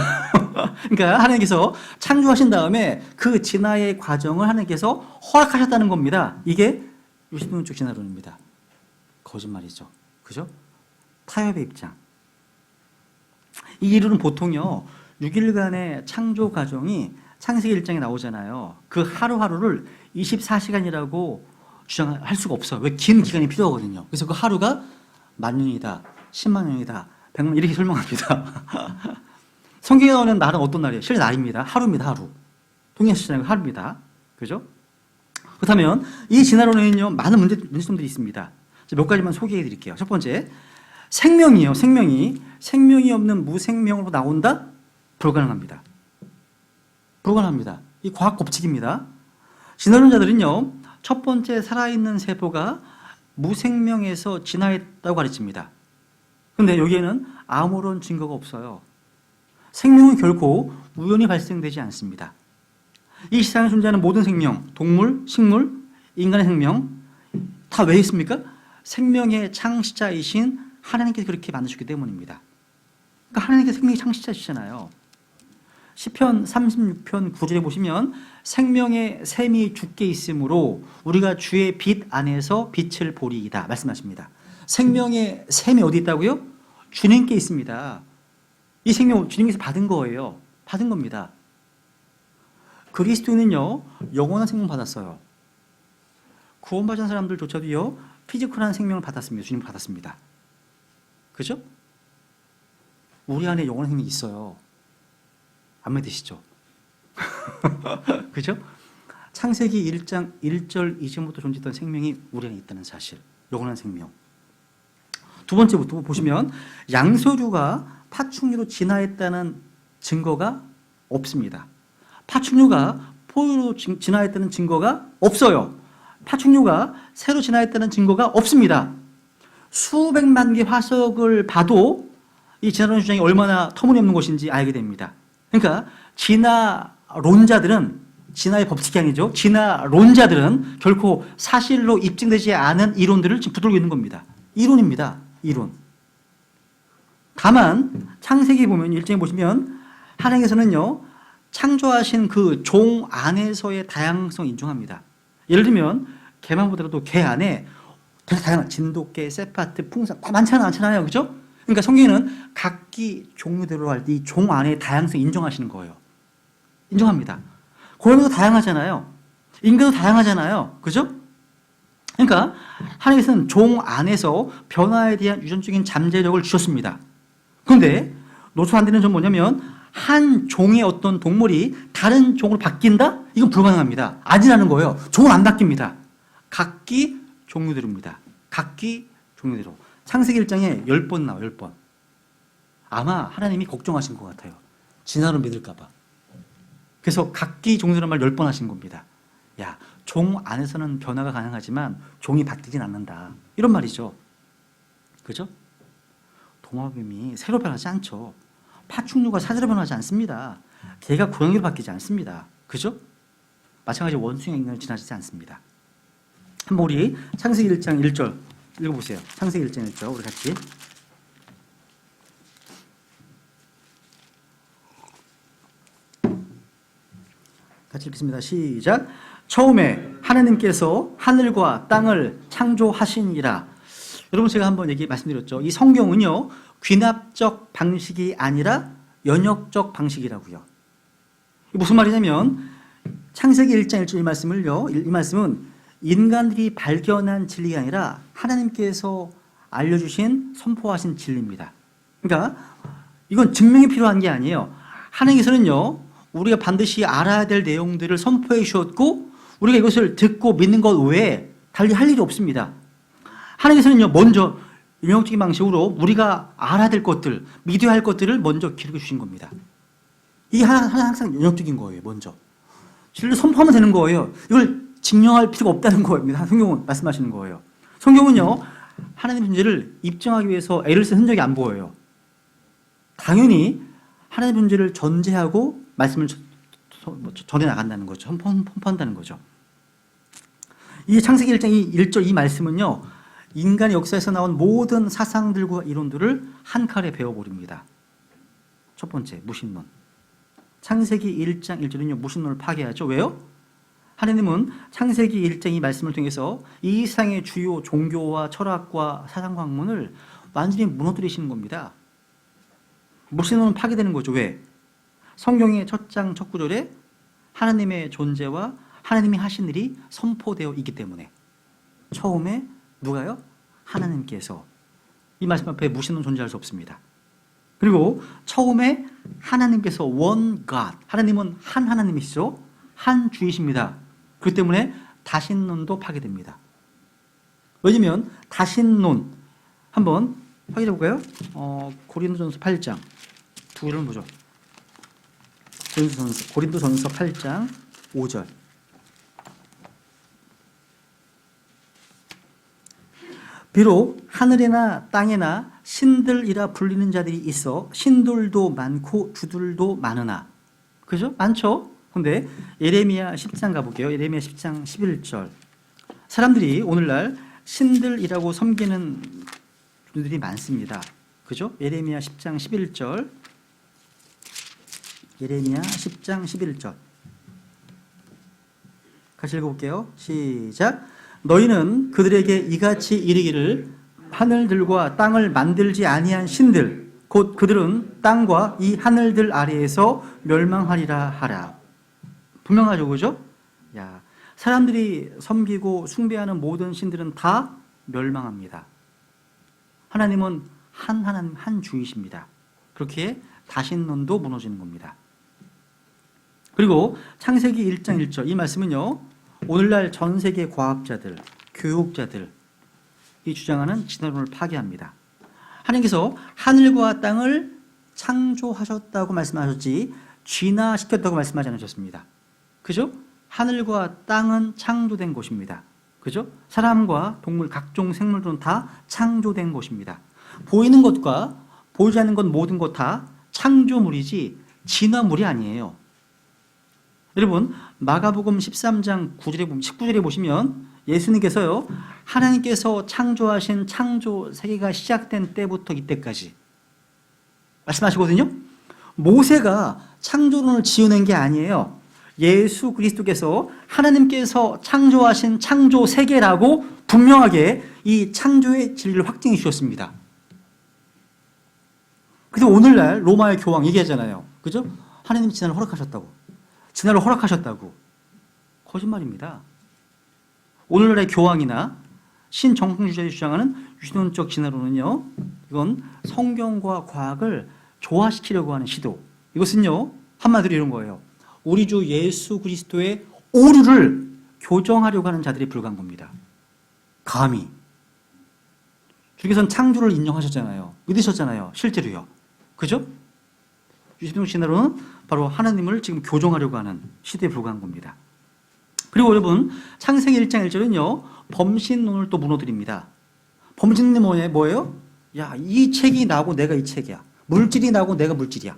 그러니까 하나님께서 창조하신 다음에 그 진화의 과정을 하나님께서 허락하셨다는 겁니다. 이게 유신론적 진화론입니다. 거짓말이죠. 그죠? 타협의 입장. 이 이론은 보통요 6일간의 창조 과정이 창세기 1장에 나오잖아요. 그 하루하루를 24시간이라고 주장할 수가 없어요. 왜? 긴 기간이 필요하거든요. 그래서 그 하루가 10,000년이다, 10만 년이다, 100만 이렇게 설명합니다. 성경에 나오는 날은 어떤 날이에요? 실제 날입니다. 하루입니다. 하루. 동일시잖아요. 하루입니다. 그죠? 그렇다면 이 진화론에는요, 많은 문제점들이 있습니다. 몇 가지만 소개해 드릴게요. 첫 번째, 생명이에요. 생명이 없는 무생명으로 나온다? 불가능합니다. 불가능합니다. 이 과학 법칙입니다. 진화론자들은요, 첫 번째 살아있는 세포가 무생명에서 진화했다고 가르칩니다. 근데 여기에는 아무런 증거가 없어요. 생명은 결코 우연히 발생되지 않습니다. 이 세상에 존재하는 모든 생명, 동물, 식물, 인간의 생명 다 왜 있습니까? 생명의 창시자이신 하나님께서 그렇게 만드셨기 때문입니다. 그러니까 하나님께서 생명의 창시자시잖아요. 시편 36편 9절에 보시면 생명의 샘이 주께 있으므로 우리가 주의 빛 안에서 빛을 보리이다 말씀하십니다. 생명의 샘이 어디 있다고요? 주님께 있습니다. 이 생명 주님께서 받은 거예요. 받은 겁니다. 그리스도인은요, 영원한 생명 받았어요. 구원받은 사람들조차도요, 피지컬한 생명을 받았습니다. 주님 받았습니다. 그죠? 우리 안에 영원한 생명이 있어요. 안 믿으시죠? 그죠? 창세기 1장 1절 이전부터 존재했던 생명이 우리 안에 있다는 사실. 영원한 생명. 두 번째부터 보시면 양서류가 파충류로 진화했다는 증거가 없습니다. 파충류가 포유로 진화했다는 증거가 없어요. 파충류가 새로 진화했다는 증거가 없습니다. 수백만 개 화석을 봐도 이 진화론 주장이 얼마나 터무니없는 것인지 알게 됩니다. 그러니까 진화론자들은, 진화의 법칙이 아니죠, 진화론자들은 결코 사실로 입증되지 않은 이론들을 지금 붙들고 있는 겁니다. 이론입니다. 이론. 다만 창세기 보면 1장에 보시면 하나님께서는요, 창조하신 그 종 안에서의 다양성 인정합니다. 예를 들면 개만 보더라도 개 안에 되게 다양한 진돗개, 세파트, 풍선 다 많잖아요. 그죠? 그러니까 성경에는 각기 종류대로 할 때 이 종 안에 다양성 인정하시는 거예요. 인정합니다. 고양이도 다양하잖아요. 인간도 다양하잖아요. 그죠? 그러니까 하나님께서는 종 안에서 변화에 대한 유전적인 잠재력을 주셨습니다. 그런데 노출 안 되는 점 뭐냐면 한 종의 어떤 동물이 다른 종으로 바뀐다? 이건 불가능합니다. 아니라는 거예요. 종은 안 바뀝니다. 각기 종류대로입니다. 각기 종류대로. 창세기 1장에 10번 나와요. 10번. 아마 하나님이 걱정하신 것 같아요. 진화론 믿을까 봐. 그래서 각기 종류라는 말 10번 하신 겁니다. 야, 종 안에서는 변화가 가능하지만 종이 바뀌진 않는다. 이런 말이죠. 그죠? 도마뱀이 새로 변하지 않죠. 파충류가 사제로 변하지 않습니다. 개가 고양이로 바뀌지 않습니다. 그죠? 마찬가지로 원숭이가 인간을 지나치지 않습니다. 한번 우리 창세기 1장 1절 읽어보세요. 창세기 1장 1절 우리 같이. 같이 읽겠습니다. 시작. 처음에 하나님께서 하늘과 땅을 창조하시니라. 여러분 제가 한번 말씀드렸죠. 이 성경은요, 귀납적 방식이 아니라 연역적 방식이라고요. 무슨 말이냐면 창세기 1장 1절 이 말씀은 인간들이 발견한 진리가 아니라 하나님께서 알려주신 선포하신 진리입니다. 그러니까 이건 증명이 필요한 게 아니에요. 하나님께서는요, 우리가 반드시 알아야 될 내용들을 선포해 주셨고 우리가 이것을 듣고 믿는 것 외에 달리 할 일이 없습니다. 하나님께서는요, 먼저 연역적인 방식으로 우리가 알아야 될 것들, 믿어야 할 것들을 먼저 기록해 주신 겁니다. 이게 항상 연역적인 거예요. 먼저 진리를 선포하면 되는 거예요. 이걸 증명할 필요가 없다는 거입니다. 성경은 말씀하시는 거예요. 성경은요, 하나님의 존재를 입증하기 위해서 애를 쓴 흔적이 안 보여요. 당연히 하나님의 존재를 전제하고 말씀을 전해 나간다는 거죠. 선포한다는 거죠. 이 창세기 1장 1절 이 말씀은요, 인간의 역사에서 나온 모든 사상들과 이론들을 한 칼에 베어버립니다. 첫 번째, 무신론. 창세기 1장 1절은요, 무신론을 파괴하죠. 왜요? 하나님은 창세기 1장 이 말씀을 통해서 이 세상의 주요 종교와 철학과 사상과 학문을 완전히 무너뜨리시는 겁니다. 무신론은 파괴되는 거죠. 왜? 성경의 첫 장 첫 구절에 하나님의 존재와 하나님이 하신 일이 선포되어 있기 때문에. 처음에 누가요? 하나님께서. 이 말씀 앞에 무신론 존재할 수 없습니다. 그리고 처음에 하나님께서 one God, 하나님은 한 하나님이시죠. 한 주이십니다. 그렇기 때문에 다신론도 파괴됩니다. 왜냐면 다신론 한번 확인해 볼까요? 고린도전서 8장 두 개를 보죠. 고린도전서 8장 5절. 비록 하늘이나 땅에나 신들이라 불리는 자들이 있어 신들도 많고 주들도 많으나, 그죠? 많죠? 근데 예레미야 10장 가볼게요. 예레미야 10장 11절. 사람들이 오늘날 신들이라고 섬기는 분들이 많습니다. 그죠? 예레미야 10장 11절. 예레미야 10장 11절. 같이 읽어볼게요. 시작. 너희는 그들에게 이같이 이르기를 하늘들과 땅을 만들지 아니한 신들 곧 그들은 땅과 이 하늘들 아래에서 멸망하리라 하라. 분명하죠, 그죠? 야, 사람들이 섬기고 숭배하는 모든 신들은 다 멸망합니다. 하나님은 하나님 한 주이십니다. 그렇게 다신론도 무너지는 겁니다. 그리고 창세기 1장 1절 이 말씀은요, 오늘날 전 세계 과학자들, 교육자들 이 주장하는 진화론을 파괴합니다. 하나님께서 하늘과 땅을 창조하셨다고 말씀하셨지 진화시켰다고 말씀하지 않으셨습니다. 그죠? 하늘과 땅은 창조된 곳입니다. 그죠? 사람과 동물, 각종 생물들은 다 창조된 곳입니다. 보이는 것과 보이지 않는 것 모든 것 다 창조물이지 진화물이 아니에요. 여러분 마가복음 13장 19절에 보시면 예수님께서요, 하나님께서 창조하신 창조 세계가 시작된 때부터 이때까지 말씀하시거든요. 모세가 창조론을 지어낸 게 아니에요. 예수 그리스도께서 하나님께서 창조하신 창조 세계라고 분명하게 이 창조의 진리를 확증해 주셨습니다. 그래서 오늘날 로마의 교황 얘기하잖아요. 그죠? 하나님이 진화를 허락하셨다고. 진화를 허락하셨다고. 거짓말입니다. 오늘날의 교황이나 신정통주의자들이 주장하는 유신론적 진화론은요, 이건 성경과 과학을 조화시키려고 하는 시도. 이것은요, 한마디로 이런 거예요. 우리 주 예수 그리스도의 오류를 교정하려고 하는 자들이 불과한 겁니다. 감히. 주께서는 창조를 인정하셨잖아요. 믿으셨잖아요. 실제로요. 그죠? 유신론 진화론은 바로 하나님을 지금 교정하려고 하는 시대에 불과한 겁니다. 그리고 여러분 창세기 1장 1절은요 범신론을 또 무너뜨립니다. 범신론이 뭐예요? 야, 이 책이 나고 내가 이 책이야. 물질이 나고 내가 물질이야.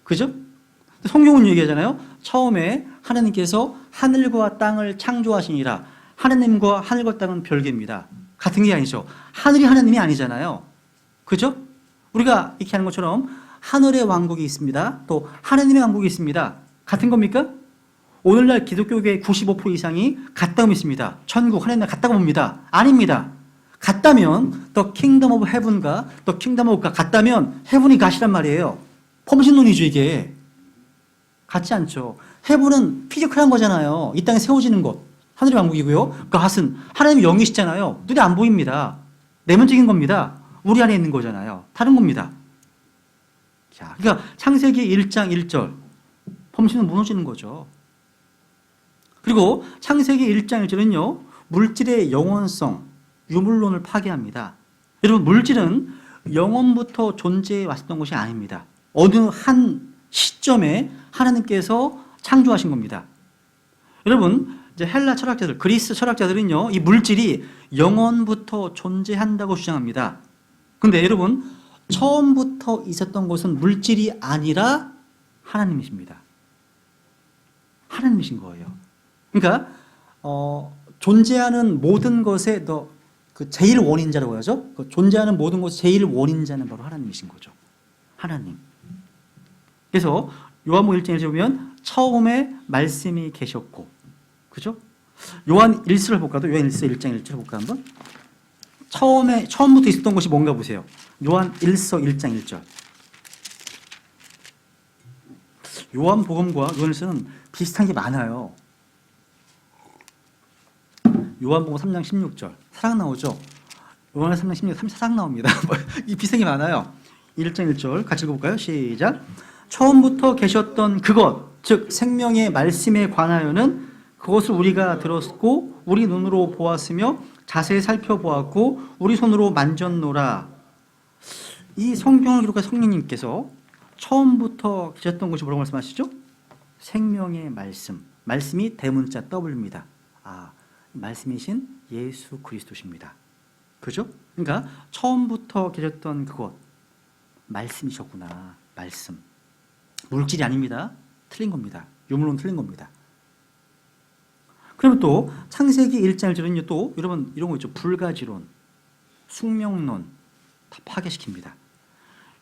그죠? 성경은 얘기하잖아요. 처음에 하나님께서 하늘과 땅을 창조하시니라. 하나님과 하늘과 땅은 별개입니다. 같은 게 아니죠. 하늘이 하나님이 아니잖아요. 그죠? 우리가 이렇게 하는 것처럼 하늘의 왕국이 있습니다. 또 하나님의 왕국이 있습니다. 같은 겁니까? 오늘날 기독교계의 95% 이상이 같다고 믿습니다. 천국, 하나님 나라 같다고 봅니다. 아닙니다. 같다면 The Kingdom of Heaven과 The Kingdom of God 같다면 헤븐이 갓이란 말이에요. 범신론이죠 이게. 같지 않죠. 헤븐은 피지컬한 거잖아요. 이 땅에 세워지는 것. 하늘의 왕국이고요. 갓은 하나님의 영이시잖아요. 눈에 안 보입니다. 내면적인 겁니다. 우리 안에 있는 거잖아요. 다른 겁니다. 자, 그러니까 창세기 1장 1절 범신은 무너지는 거죠. 그리고 창세기 1장 1절은요 물질의 영원성, 유물론을 파괴합니다. 여러분 물질은 영원부터 존재해 왔었던 것이 아닙니다. 어느 한 시점에 하나님께서 창조하신 겁니다. 여러분 이제 헬라 철학자들, 그리스 철학자들은요 이 물질이 영원부터 존재한다고 주장합니다. 근데 여러분 처음부터 있었던 것은 물질이 아니라 하나님이십니다. 하나님이신 거예요. 그러니까 존재하는 모든 것의 그 제일 원인자라고 하죠. 그 존재하는 모든 것의 제일 원인자는 바로 하나님이신 거죠. 하나님. 그래서 요한복음 1장에 보면 처음에 말씀이 계셨고, 그죠? 요한 1서를 볼까요? 요한 1서 1장 1절 볼까 한번? 처음부터 있었던 것이 뭔가 보세요. 요한 1서 1장 1절. 요한복음과 요한 1서는 비슷한 게 많아요. 요한복음 3장 16절. 사랑 나오죠? 요한 3장 16절 사랑 나옵니다. 이 비슷한 게 많아요. 1장 1절 같이 읽어볼까요? 시작. 처음부터 계셨던 그것, 즉 생명의 말씀에 관하여는 그것을 우리가 들었고 우리 눈으로 보았으며 자세히 살펴보았고 우리 손으로 만졌노라. 이 성경을 기록한 성령님께서 처음부터 계셨던 것이 뭐라고 말씀하시죠? 생명의 말씀. 말씀이 대문자 W입니다. 말씀이신 예수 그리스도십니다. 그죠? 그러니까 처음부터 계셨던 그것 말씀이셨구나. 말씀. 물질이 아닙니다. 틀린 겁니다. 유물론 틀린 겁니다. 그러면 또 창세기 1장 1절은요, 또 여러분 이런 거 있죠. 불가지론, 숙명론 다 파괴시킵니다.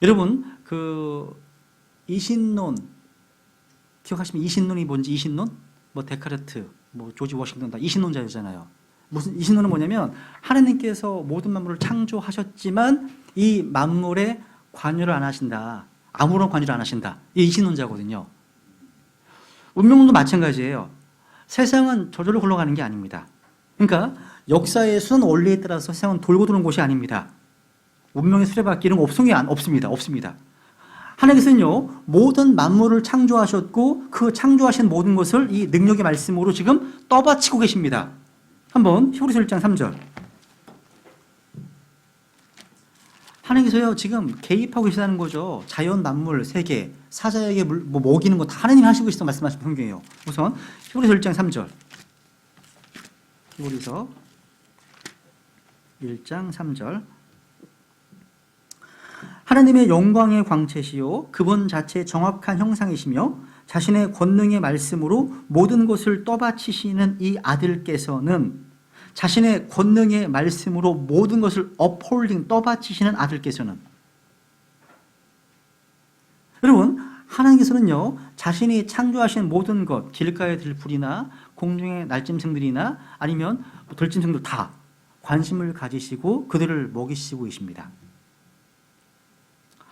여러분 그 이신론 기억하시면 이신론이 뭔지 이신론? 뭐 데카르트, 뭐 조지 워싱턴 다 이신론자잖아요. 무슨 이신론은 뭐냐면 하나님께서 모든 만물을 창조하셨지만 이 만물에 관여를 안 하신다. 아무런 관여를 안 하신다. 이 이신론자거든요. 운명론도 마찬가지예요. 세상은 저절로 굴러가는 게 아닙니다. 그러니까 역사의 수단 원리에 따라서 세상은 돌고 도는 곳이 아닙니다. 운명의 수레바퀴 이런 거 없습니다. 없습니다. 하나님께서는요 모든 만물을 창조하셨고 그 창조하신 모든 것을 이 능력의 말씀으로 지금 떠받치고 계십니다. 한번 히브리서 1장 3절. 하나님께서요 지금 개입하고 계시다는 거죠. 자연, 만물, 세계, 사자에게 뭐 먹이는 거 다 하나님이 하시고 계시다고 말씀하신 성경이에요. 우선 히브리서 1장 3절. 히브리서 1장 3절. 하나님의 영광의 광채시요 그분 자체의 정확한 형상이시며 자신의 권능의 말씀으로 모든 것을 떠받치시는 이 아들께서는 자신의 권능의 말씀으로 모든 것을 upholding 떠받치시는 아들께서는 여러분 하나님께서는요 자신이 창조하신 모든 것 길가의 들풀이나 공중의 날짐승들이나 아니면 들짐승들 다 관심을 가지시고 그들을 먹이시고 계십니다.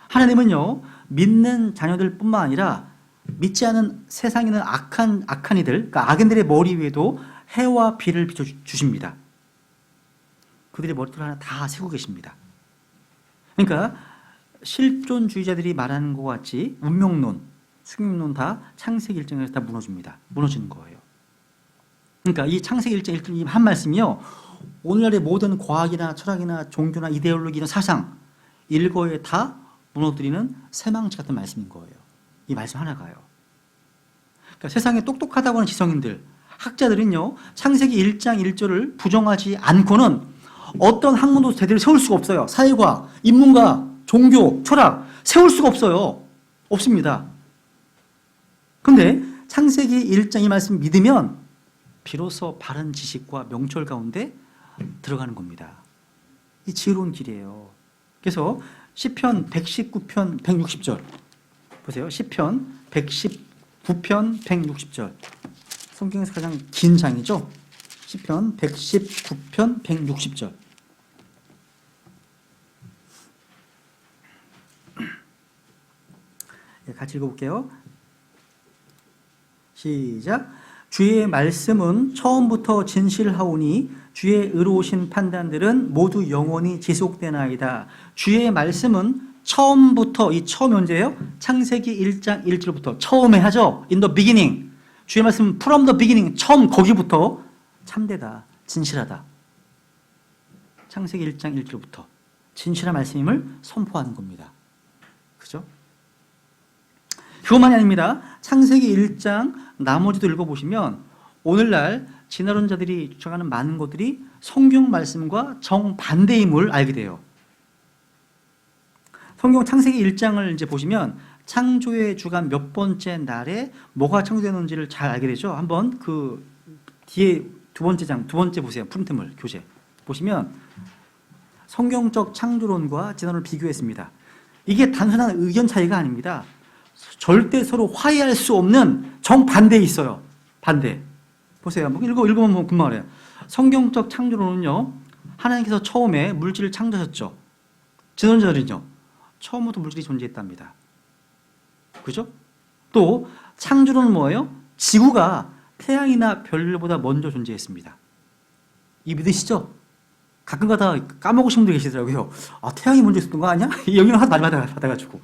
하나님은요 믿는 자녀들뿐만 아니라 믿지 않은 세상에 있는 악한 이들, 그러니까 악인들의 머리 위에도 해와 비를 비춰주십니다. 그들의 머리털 하나 다 세고 계십니다. 그러니까 실존주의자들이 말하는 것 같이 운명론, 숙명론 다 창세기 1장에서 다 무너집니다. 무너지는 거예요. 그러니까 이 창세기 1장 1장 한 말씀이요 오늘날의 모든 과학이나 철학이나 종교나 이데올로기 이런 사상 일거에 다 무너뜨리는 새망치 같은 말씀인 거예요. 이 말씀 하나가요. 그러니까 세상에 똑똑하다고 하는 지성인들, 학자들은요 창세기 1장 1절을 부정하지 않고는 어떤 학문도 제대로 세울 수가 없어요. 사회과학, 인문학, 종교, 철학 세울 수가 없어요. 없습니다. 그런데 창세기 1장 이 말씀 믿으면 비로소 바른 지식과 명철 가운데 들어가는 겁니다. 이 지혜로운 길이에요. 그래서 시편 119편 160절 보세요. 시편 119편 160절 성경에서 가장 긴 장이죠. 시편 119편 160절 같이 읽어볼게요. 시작. 주의 말씀은 처음부터 진실하오니 주의 의로우신 판단들은 모두 영원히 지속되나이다. 주의 말씀은 처음부터, 이 처음이 언제예요? 창세기 1장 1절부터 처음에 하죠. In the beginning. 주의 말씀은 from the beginning, 처음 거기부터 참되다, 진실하다. 창세기 1장 1절부터 진실한 말씀임을 선포하는 겁니다. 그죠? 그것만이 아닙니다. 창세기 1장 나머지도 읽어보시면 오늘날 진화론자들이 주장하는 많은 것들이 성경 말씀과 정반대임을 알게 돼요. 성경 창세기 1장을 이제 보시면 창조의 주간 몇 번째 날에 뭐가 창조되는지를 잘 알게 되죠. 한번 그 뒤에 두 번째 보세요. 프린트물 교재 보시면 성경적 창조론과 진화론을 비교했습니다. 이게 단순한 의견 차이가 아닙니다. 절대 서로 화해할 수 없는 정반대에 있어요. 반대. 보세요. 읽어보면 금방 알아요. 성경적 창조론은요, 하나님께서 처음에 물질을 창조하셨죠. 진화론자들은요, 처음부터 물질이 존재했답니다. 그죠? 또 창조론은 뭐예요? 지구가 태양이나 별보다 먼저 존재했습니다. 이 믿으시죠? 가끔가다 까먹으신 분들이 계시더라고요. 태양이 먼저 있었던 거 아니야? 이 영향을 하도 많이 받아가지고.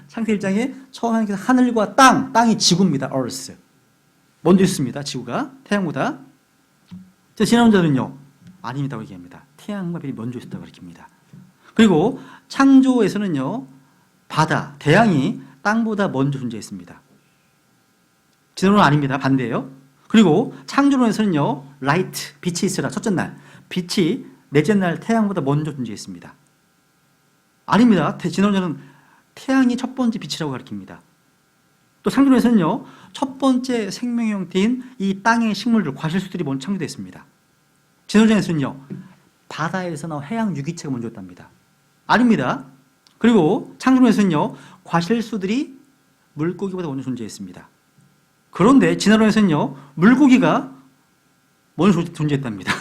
창세 1장에 처음 하나님께서 하늘과 땅이 지구입니다. earth. 먼저 있습니다. 지구가 태양보다. 진화론자들은요, 아닙니다고 얘기합니다. 태양과 별이 먼저 있었다고 가르칩니다. 그리고 창조에서는요, 바다, 대양이 땅보다 먼저 존재했습니다. 진화론은 아닙니다. 반대예요. 그리고 창조론에서는요, 라이트, 빛이 있으라 첫째 날, 빛이 넷째 날 태양보다 먼저 존재했습니다. 아닙니다. 진화론자는 태양이 첫 번째 빛이라고 가르칩니다. 또 창조론에서는요, 첫 번째 생명의 형태인 이 땅의 식물들, 과실수들이 먼저 창조됐습니다. 진화론에서는요, 바다에서 나온 해양 유기체가 먼저였답니다. 아닙니다. 그리고 창조론에서는요, 과실수들이 물고기보다 먼저 존재했습니다. 그런데 진화론에서는요, 물고기가 먼저 존재했답니다.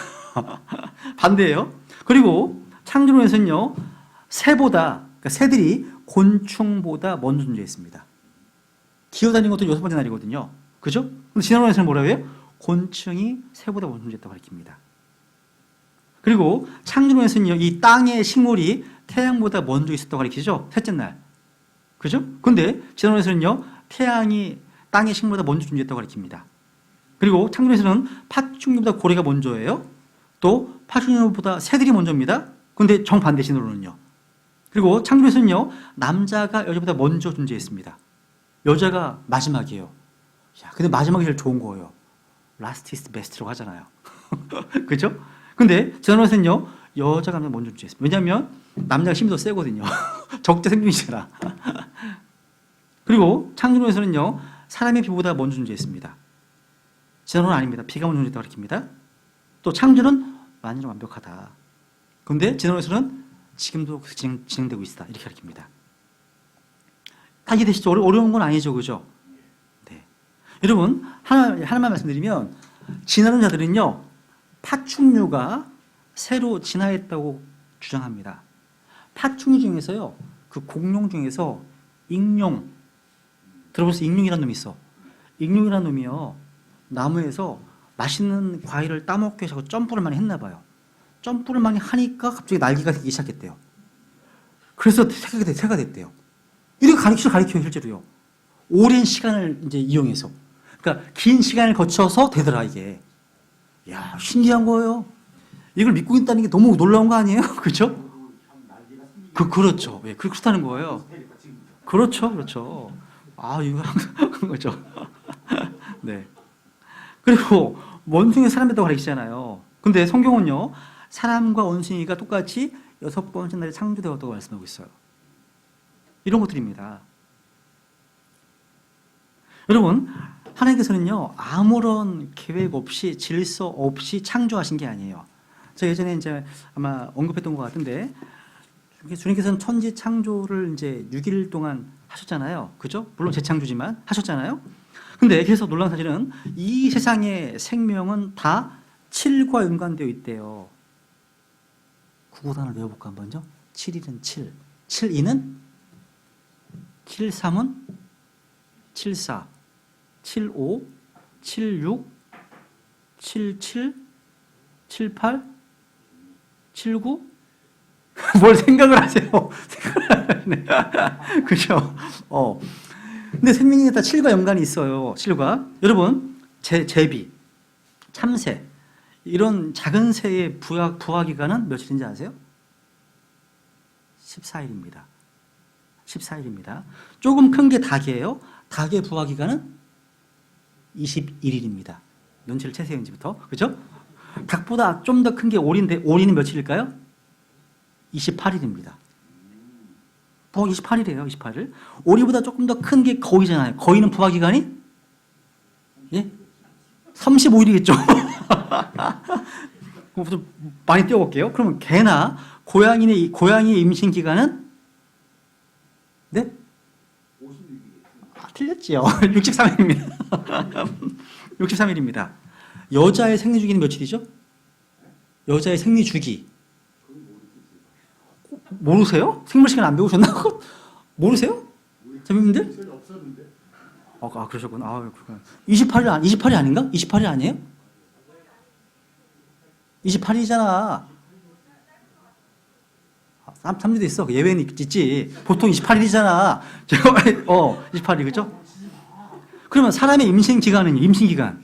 반대예요. 그리고 창조론에서는요, 그러니까 새들이 곤충보다 먼저 존재했습니다. 기어다니는 것도 여섯 번째 날이거든요. 그죠? 근데 진화론에서는 뭐라고 해요? 곤충이 새보다 먼저 존재했다고 가르칩니다. 그리고 창조론에서는요, 이 땅의 식물이 태양보다 먼저 있었다고 가르치죠? 셋째 날. 그죠? 근데 진화론에서는요, 태양이 땅의 식물보다 먼저 존재했다고 가르칩니다. 그리고 창조론에서는 파충류보다 고래가 먼저예요. 또 파충류보다 새들이 먼저입니다. 근데 정반대 진화론은요. 그리고 창조론에서는요, 남자가 여자보다 먼저 존재했습니다. 여자가 마지막이에요. 야, 근데 마지막이 제일 좋은 거예요. Last is best라고 하잖아요. 그죠? 근데 진화론에서는요, 여자가 먼저 존재했습니다. 왜냐하면 남자가 힘이 더 세거든요. 적재 생존이잖아. 그리고 창조론에서는요, 사람의 피보다 먼저 존재했습니다. 진화론은 아닙니다. 피가 먼저 존재했다고 가르칩니다. 또 창조는 완전히 완벽하다. 그런데 진화론에서는 지금도 진행되고 있다. 이렇게 가르칩니다. 다 이해되시죠? 어려운 건 아니죠. 그죠? 네. 여러분, 하나만 말씀드리면, 진화론자들은요, 파충류가 새로 진화했다고 주장합니다. 파충류 중에서요, 그 공룡 중에서 익룡, 들어보세요. 익룡이라는 놈이 있어. 익룡이라는 놈이요, 나무에서 맛있는 과일을 따먹기 위해서 점프를 많이 했나 봐요. 점프를 많이 하니까 갑자기 날개가 되기 시작했대요. 그래서 새가 됐대요. 이렇게 가르쳐요, 실제로요. 오랜 시간을 이제 이용해서. 그러니까 긴 시간을 거쳐서 되더라, 이게. 야, 신기한 거예요. 이걸 믿고 있다는 게 너무 놀라운 거 아니에요? 그렇죠? 그렇죠. 예, 그렇다는 거예요. 그렇죠. 아, 이거 한 거죠. 네. 그리고 원숭이 사람이라고 가르치잖아요. 근데 성경은요, 사람과 원숭이가 똑같이 여섯 번째 날에 창조되었다고 말씀하고 있어요. 이런 것들입니다. 여러분, 하나님께서는요, 아무런 계획 없이, 질서 없이 창조하신 게 아니에요. 제가 예전에 이제 아마 언급했던 것 같은데, 주님께서는 천지 창조를 이제 6일 동안 하셨잖아요. 그죠? 물론 재창조지만 하셨잖아요. 근데 그래서 놀라운 사실은 이 세상의 생명은 다 7과 연관되어 있대요. 구구단을 외워볼까 한번요? 7일은 7, 7, 7, 3은 7, 4, 7, 5, 7, 6, 7, 7, 7, 8, 7, 9? 뭘 생각을 하세요? 그죠? 근데 생명이 다 7과 연관이 있어요. 7과. 여러분, 제비, 참새, 이런 작은 새의 부화 기간은 며칠인지 아세요? 14일입니다. 14일입니다. 조금 큰 게 닭이에요. 닭의 부화 기간은 21일입니다. 눈치를 채세요, 이제부터. 그죠? 닭보다 좀 더 큰 게 오리인데, 오리는 며칠일까요? 28일입니다. 28일이에요, 28일. 오리보다 조금 더 큰 게 거위잖아요. 거위는 부화 기간이? 예? 35일이겠죠. 좀 많이 띄워볼게요. 그러면 개나 고양이의 임신 기간은? 네? 틀렸지요. 63일입니다. 63일입니다. 여자의 생리 주기는 며칠이죠? 여자의 생리 주기. 모르세요? 생물 시간 안 배우셨나? 모르세요? 재밌는데? 그러셨구나. 28일 아닌가? 28일 아니에요? 28일이잖아. 3주도 있어. 예외는 있지. 보통 28일이잖아. 28일, 그죠? 그러면 사람의 임신기간은요? 임신기간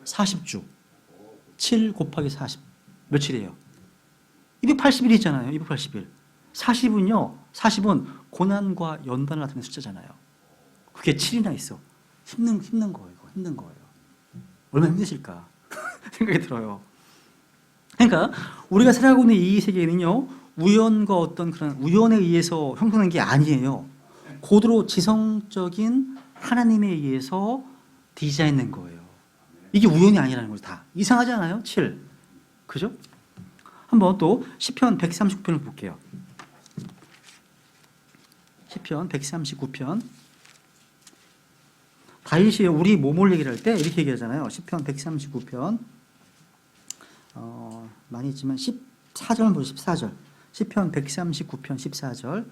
40주 7 곱하기 40 며칠이에요? 280일 있잖아요. 280일 40은 고난과 연단을 나타내는 숫자잖아요. 그게 7이나 있어. 힘든 거예요. 힘든 거예요. 얼마나 힘드실까 생각이 들어요. 그러니까 우리가 살아가고 있는 이 세계는요, 우연과 어떤 그런 우연에 의해서 형성된 게 아니에요. 고도로 지성적인 하나님에 의해서 디자인된 거예요. 이게 우연이 아니라는 거죠. 다 이상하지 않아요? 7. 그죠? 한번 또 시편 139편을 볼게요. 시편 139편. 다윗이 우리 몸을 얘기를 할 때 이렇게 얘기하잖아요. 시편 139편. 많이 있지만 14절 보죠. 14절. 시편 139편 14절.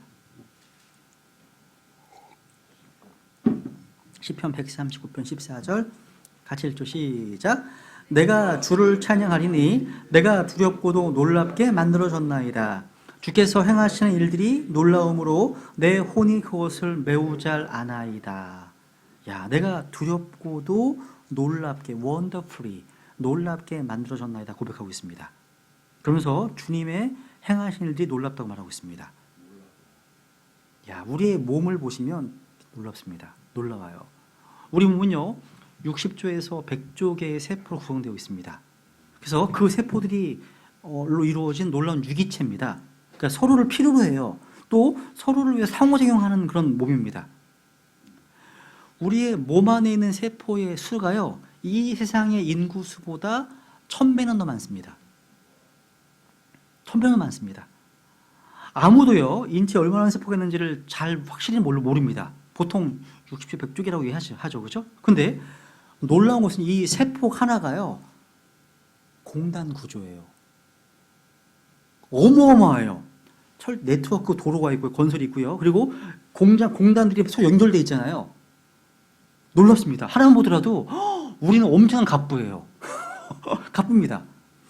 시편 139편 14절. 같이 읽죠. 시작. 내가 주를 찬양하리니 내가 두렵고도 놀랍게 만들어졌나이다. 주께서 행하시는 일들이 놀라움으로 내 혼이 그것을 매우 잘 아나이다. 야, 내가 두렵고도 놀랍게 wonderfully 놀랍게 만들어졌나이다 고백하고 있습니다. 그러면서 주님의 행하신 일들이 놀랍다고 말하고 있습니다. 야, 우리의 몸을 보시면 놀랍습니다. 놀라워요. 우리 몸은요 60조에서 100조 개의 세포로 구성되어 있습니다. 그래서 그 세포들이 로 이루어진 놀라운 유기체입니다. 그러니까 서로를 필요로 해요. 또 서로를 위해 상호작용하는 그런 몸입니다. 우리의 몸 안에 있는 세포의 수가요, 이 세상의 인구 수보다 1000배는 더 많습니다. 1000배는 많습니다. 아무도요 인체에 얼마나 세포가 있는지를 잘 확실히 모릅니다. 보통 60조, 100조 개라고 얘기하죠. 그죠? 근데 놀라운 것은 이 세포 하나가요 공단 구조예요. 어마어마해요. 네트워크 도로가 있고요, 건설이 있고요. 그리고 공단들이 서로 연결되어 있잖아요. 놀랍습니다. 하나만 보더라도 우리는 엄청난 갑부예요. 갑부입니다.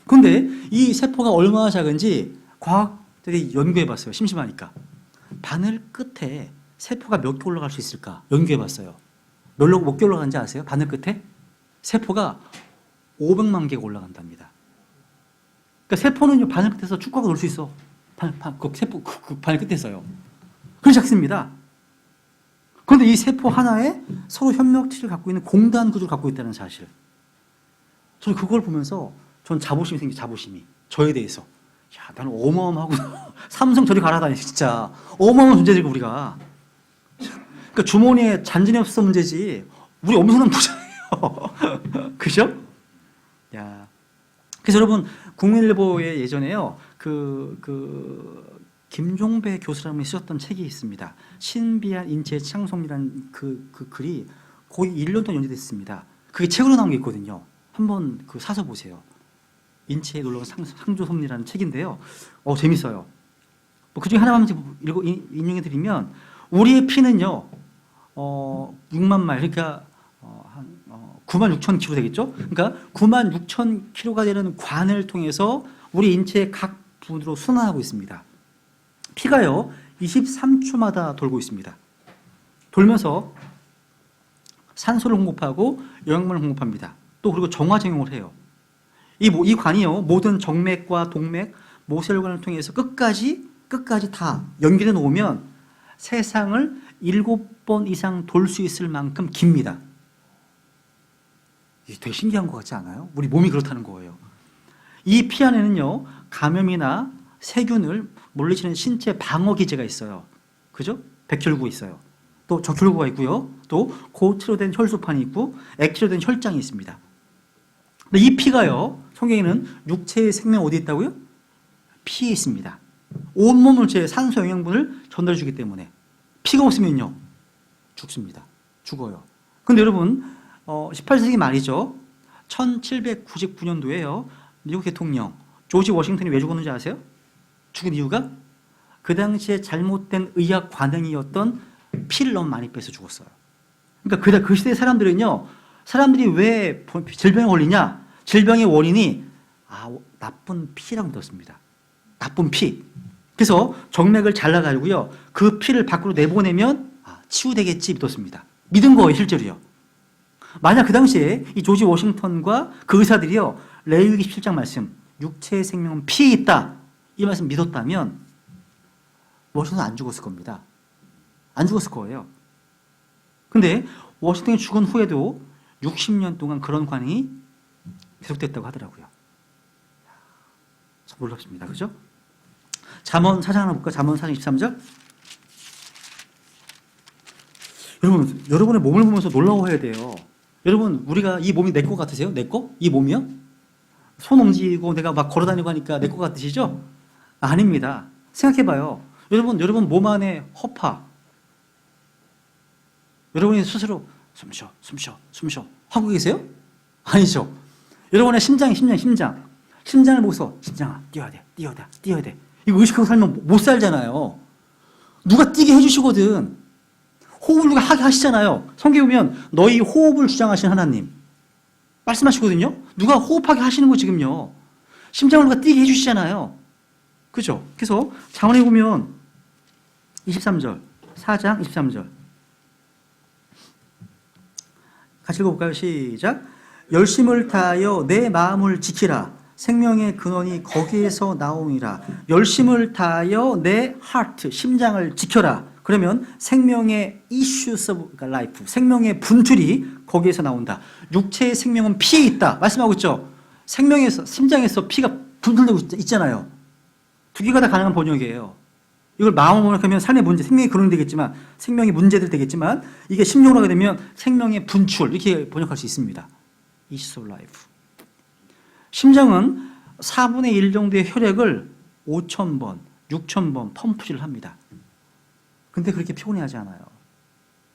그런데 이 세포가 얼마나 작은지 과학들이 연구해봤어요. 심심하니까. 바늘 끝에 세포가 몇 개 올라갈 수 있을까 연구해봤어요. 몇 개 올라가는지 아세요? 바늘 끝에? 세포가 500만 개가 올라간답니다. 그러니까 세포는 바늘 끝에서 축구하고 놀 수 있어. 세포 그 바늘 끝에서요. 그렇게 작습니다. 그런데 이 세포 하나에 서로 협력체를 갖고 있는 공단 구조를 갖고 있다는 사실. 저는 그걸 보면서 전 자부심이 생겨요. 자부심이. 저에 대해서. 야, 나는 어마어마하고 삼성 저리 가라다니 진짜. 어마어마한 존재들 우리가. 그러니까 주머니에 잔존이 없어 문제지. 우리 엄청난 부자예요. 그죠? 야. 그래서 여러분 국민일보에 예전에요. 김종배 교수라는 분이 쓰셨던 책이 있습니다. 신비한 인체의 창성이라는 그 글이 거의 1년 동안 연재됐습니다. 그게 책으로 나온 게 있거든요. 한번 사서 보세요. 인체의 놀라운 상조섭리라는 책인데요. 재밌어요. 그 중에 하나만 인용해 드리면 우리의 피는요 6만 마일, 그러니까 9만 6천 킬로 되겠죠? 그러니까 9만 6천 킬로가 되는 관을 통해서 우리 인체의 각 부분으로 순환하고 있습니다. 피가요 23초마다 돌고 있습니다. 돌면서 산소를 공급하고 영양분을 공급합니다. 또 그리고 정화작용을 해요. 이 관이요 모든 정맥과 동맥, 모세혈관을 통해서 끝까지 다 연결해 놓으면 세상을 7번 이상 돌 수 있을 만큼 깁니다. 이게 되게 신기한 것 같지 않아요? 우리 몸이 그렇다는 거예요. 이 피 안에는요 감염이나 세균을 물리치는 신체 방어 기제가 있어요. 그죠? 백혈구 있어요. 또 적혈구가 있고요. 또 고체로 된 혈소판이 있고 액체로 된 혈장이 있습니다. 근데 이 피가요, 성경에는 육체의 생명 어디 있다고요? 피에 있습니다. 온몸 물체에 산소 영양분을 전달해 주기 때문에 피가 없으면요 죽습니다. 죽어요. 근데 여러분 18세기 말이죠. 1799년도에요. 미국 대통령 조지 워싱턴이 왜 죽었는지 아세요? 죽은 이유가 그 당시에 잘못된 의학 관행이었던 피를 너무 많이 빼서 죽었어요. 그러니까 그 시대 사람들은요, 사람들이 왜 질병에 걸리냐? 질병의 원인이 나쁜 피라고 믿었습니다. 나쁜 피. 그래서 정맥을 잘라가지고요, 그 피를 밖으로 내보내면 치유되겠지 믿었습니다. 믿은 거예요, 실제로요. 만약 그 당시에 이 조지 워싱턴과 그 의사들이요, 레위기 17장 말씀, 육체의 생명은 피에 있다, 이 말씀 믿었다면 워싱턴은 안 죽었을 겁니다. 안 죽었을 거예요. 근데 워싱턴이 죽은 후에도 60년 동안 그런 관행이 계속됐다고 하더라고요. 참 놀랍습니다. 그죠? 잠언 4장 하나 볼까? 잠언 4장 23절. 여러분, 여러분의 몸을 보면서 놀라워해야 돼요. 여러분, 우리가 이 몸이 내 거 같으세요? 내 거? 이 몸이요? 손 움직이고 내가 막 걸어다니고 하니까 내 거 같으시죠? 아닙니다. 생각해봐요. 여러분 몸 안에 허파. 여러분이 스스로 숨 쉬어 하고 계세요? 아니죠. 여러분의 심장을 보고서 심장아, 뛰어야 돼. 이거 의식하고 살면 못 살잖아요. 누가 뛰게 해주시거든. 호흡을 누가 하게 하시잖아요. 성경에 보면 너희 호흡을 주장하신 하나님 말씀하시거든요. 누가 호흡하게 하시는 거 지금요. 심장을 누가 뛰게 해주시잖아요. 그죠? 그래서 잠언에 보면 23절, 4장 23절 같이 읽어볼까요? 시작. 열심을 다하여 내 마음을 지키라. 생명의 근원이 거기에서 나오니라. 열심을 다하여 내 heart, 심장을 지켜라. 그러면 생명의 issues of life, 생명의 분출이 거기에서 나온다. 육체의 생명은 피에 있다. 말씀하고 있죠? 생명에서, 심장에서 피가 분출되고 있잖아요. 두 개가 다 가능한 번역이에요. 이걸 마음으로 번역하면 삶의 문제, 생명의 근원이 되겠지만, 생명의 문제들 되겠지만, 이게 심령으로 하게 되면 생명의 분출, 이렇게 번역할 수 있습니다. issues of life. 심장은 4분의 1 정도의 혈액을 5,000번, 6,000번 펌프질을 합니다. 근데 그렇게 피곤해하지 않아요.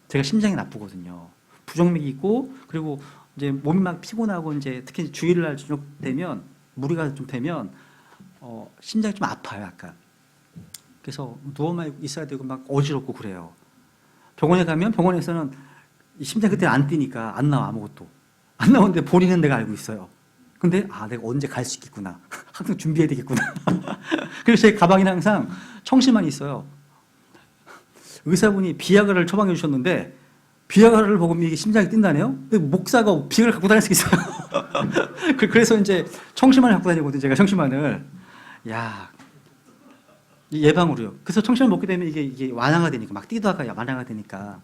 제가 심장이 나쁘거든요. 부정맥이 있고, 그리고 이제 몸이 막 피곤하고, 이제 특히 주일날 저녁 되면, 무리가 좀 되면, 심장이 좀 아파요, 약간. 그래서 누워만 있어야 되고, 막 어지럽고 그래요. 병원에 가면 병원에서는 심장 그때 안 뛰니까 안 나와, 아무것도. 안 나오는데 본인은 내가 알고 있어요. 근데, 내가 언제 갈 수 있겠구나. 항상 준비해야 되겠구나. 그래서 제 가방에는 항상 청심환이 있어요. 의사분이 비아그라를 처방해 주셨는데, 비아그라를 먹으면 이게 심장이 뛴다네요? 목사가 비아그라를 갖고 다닐 수 있어요. 그래서 이제 청심환을 갖고 다니거든요, 제가 청심환을. 예방으로요. 그래서 청심환을 먹게 되면 이게 완화가 되니까, 막 뛰다가 완화가 되니까.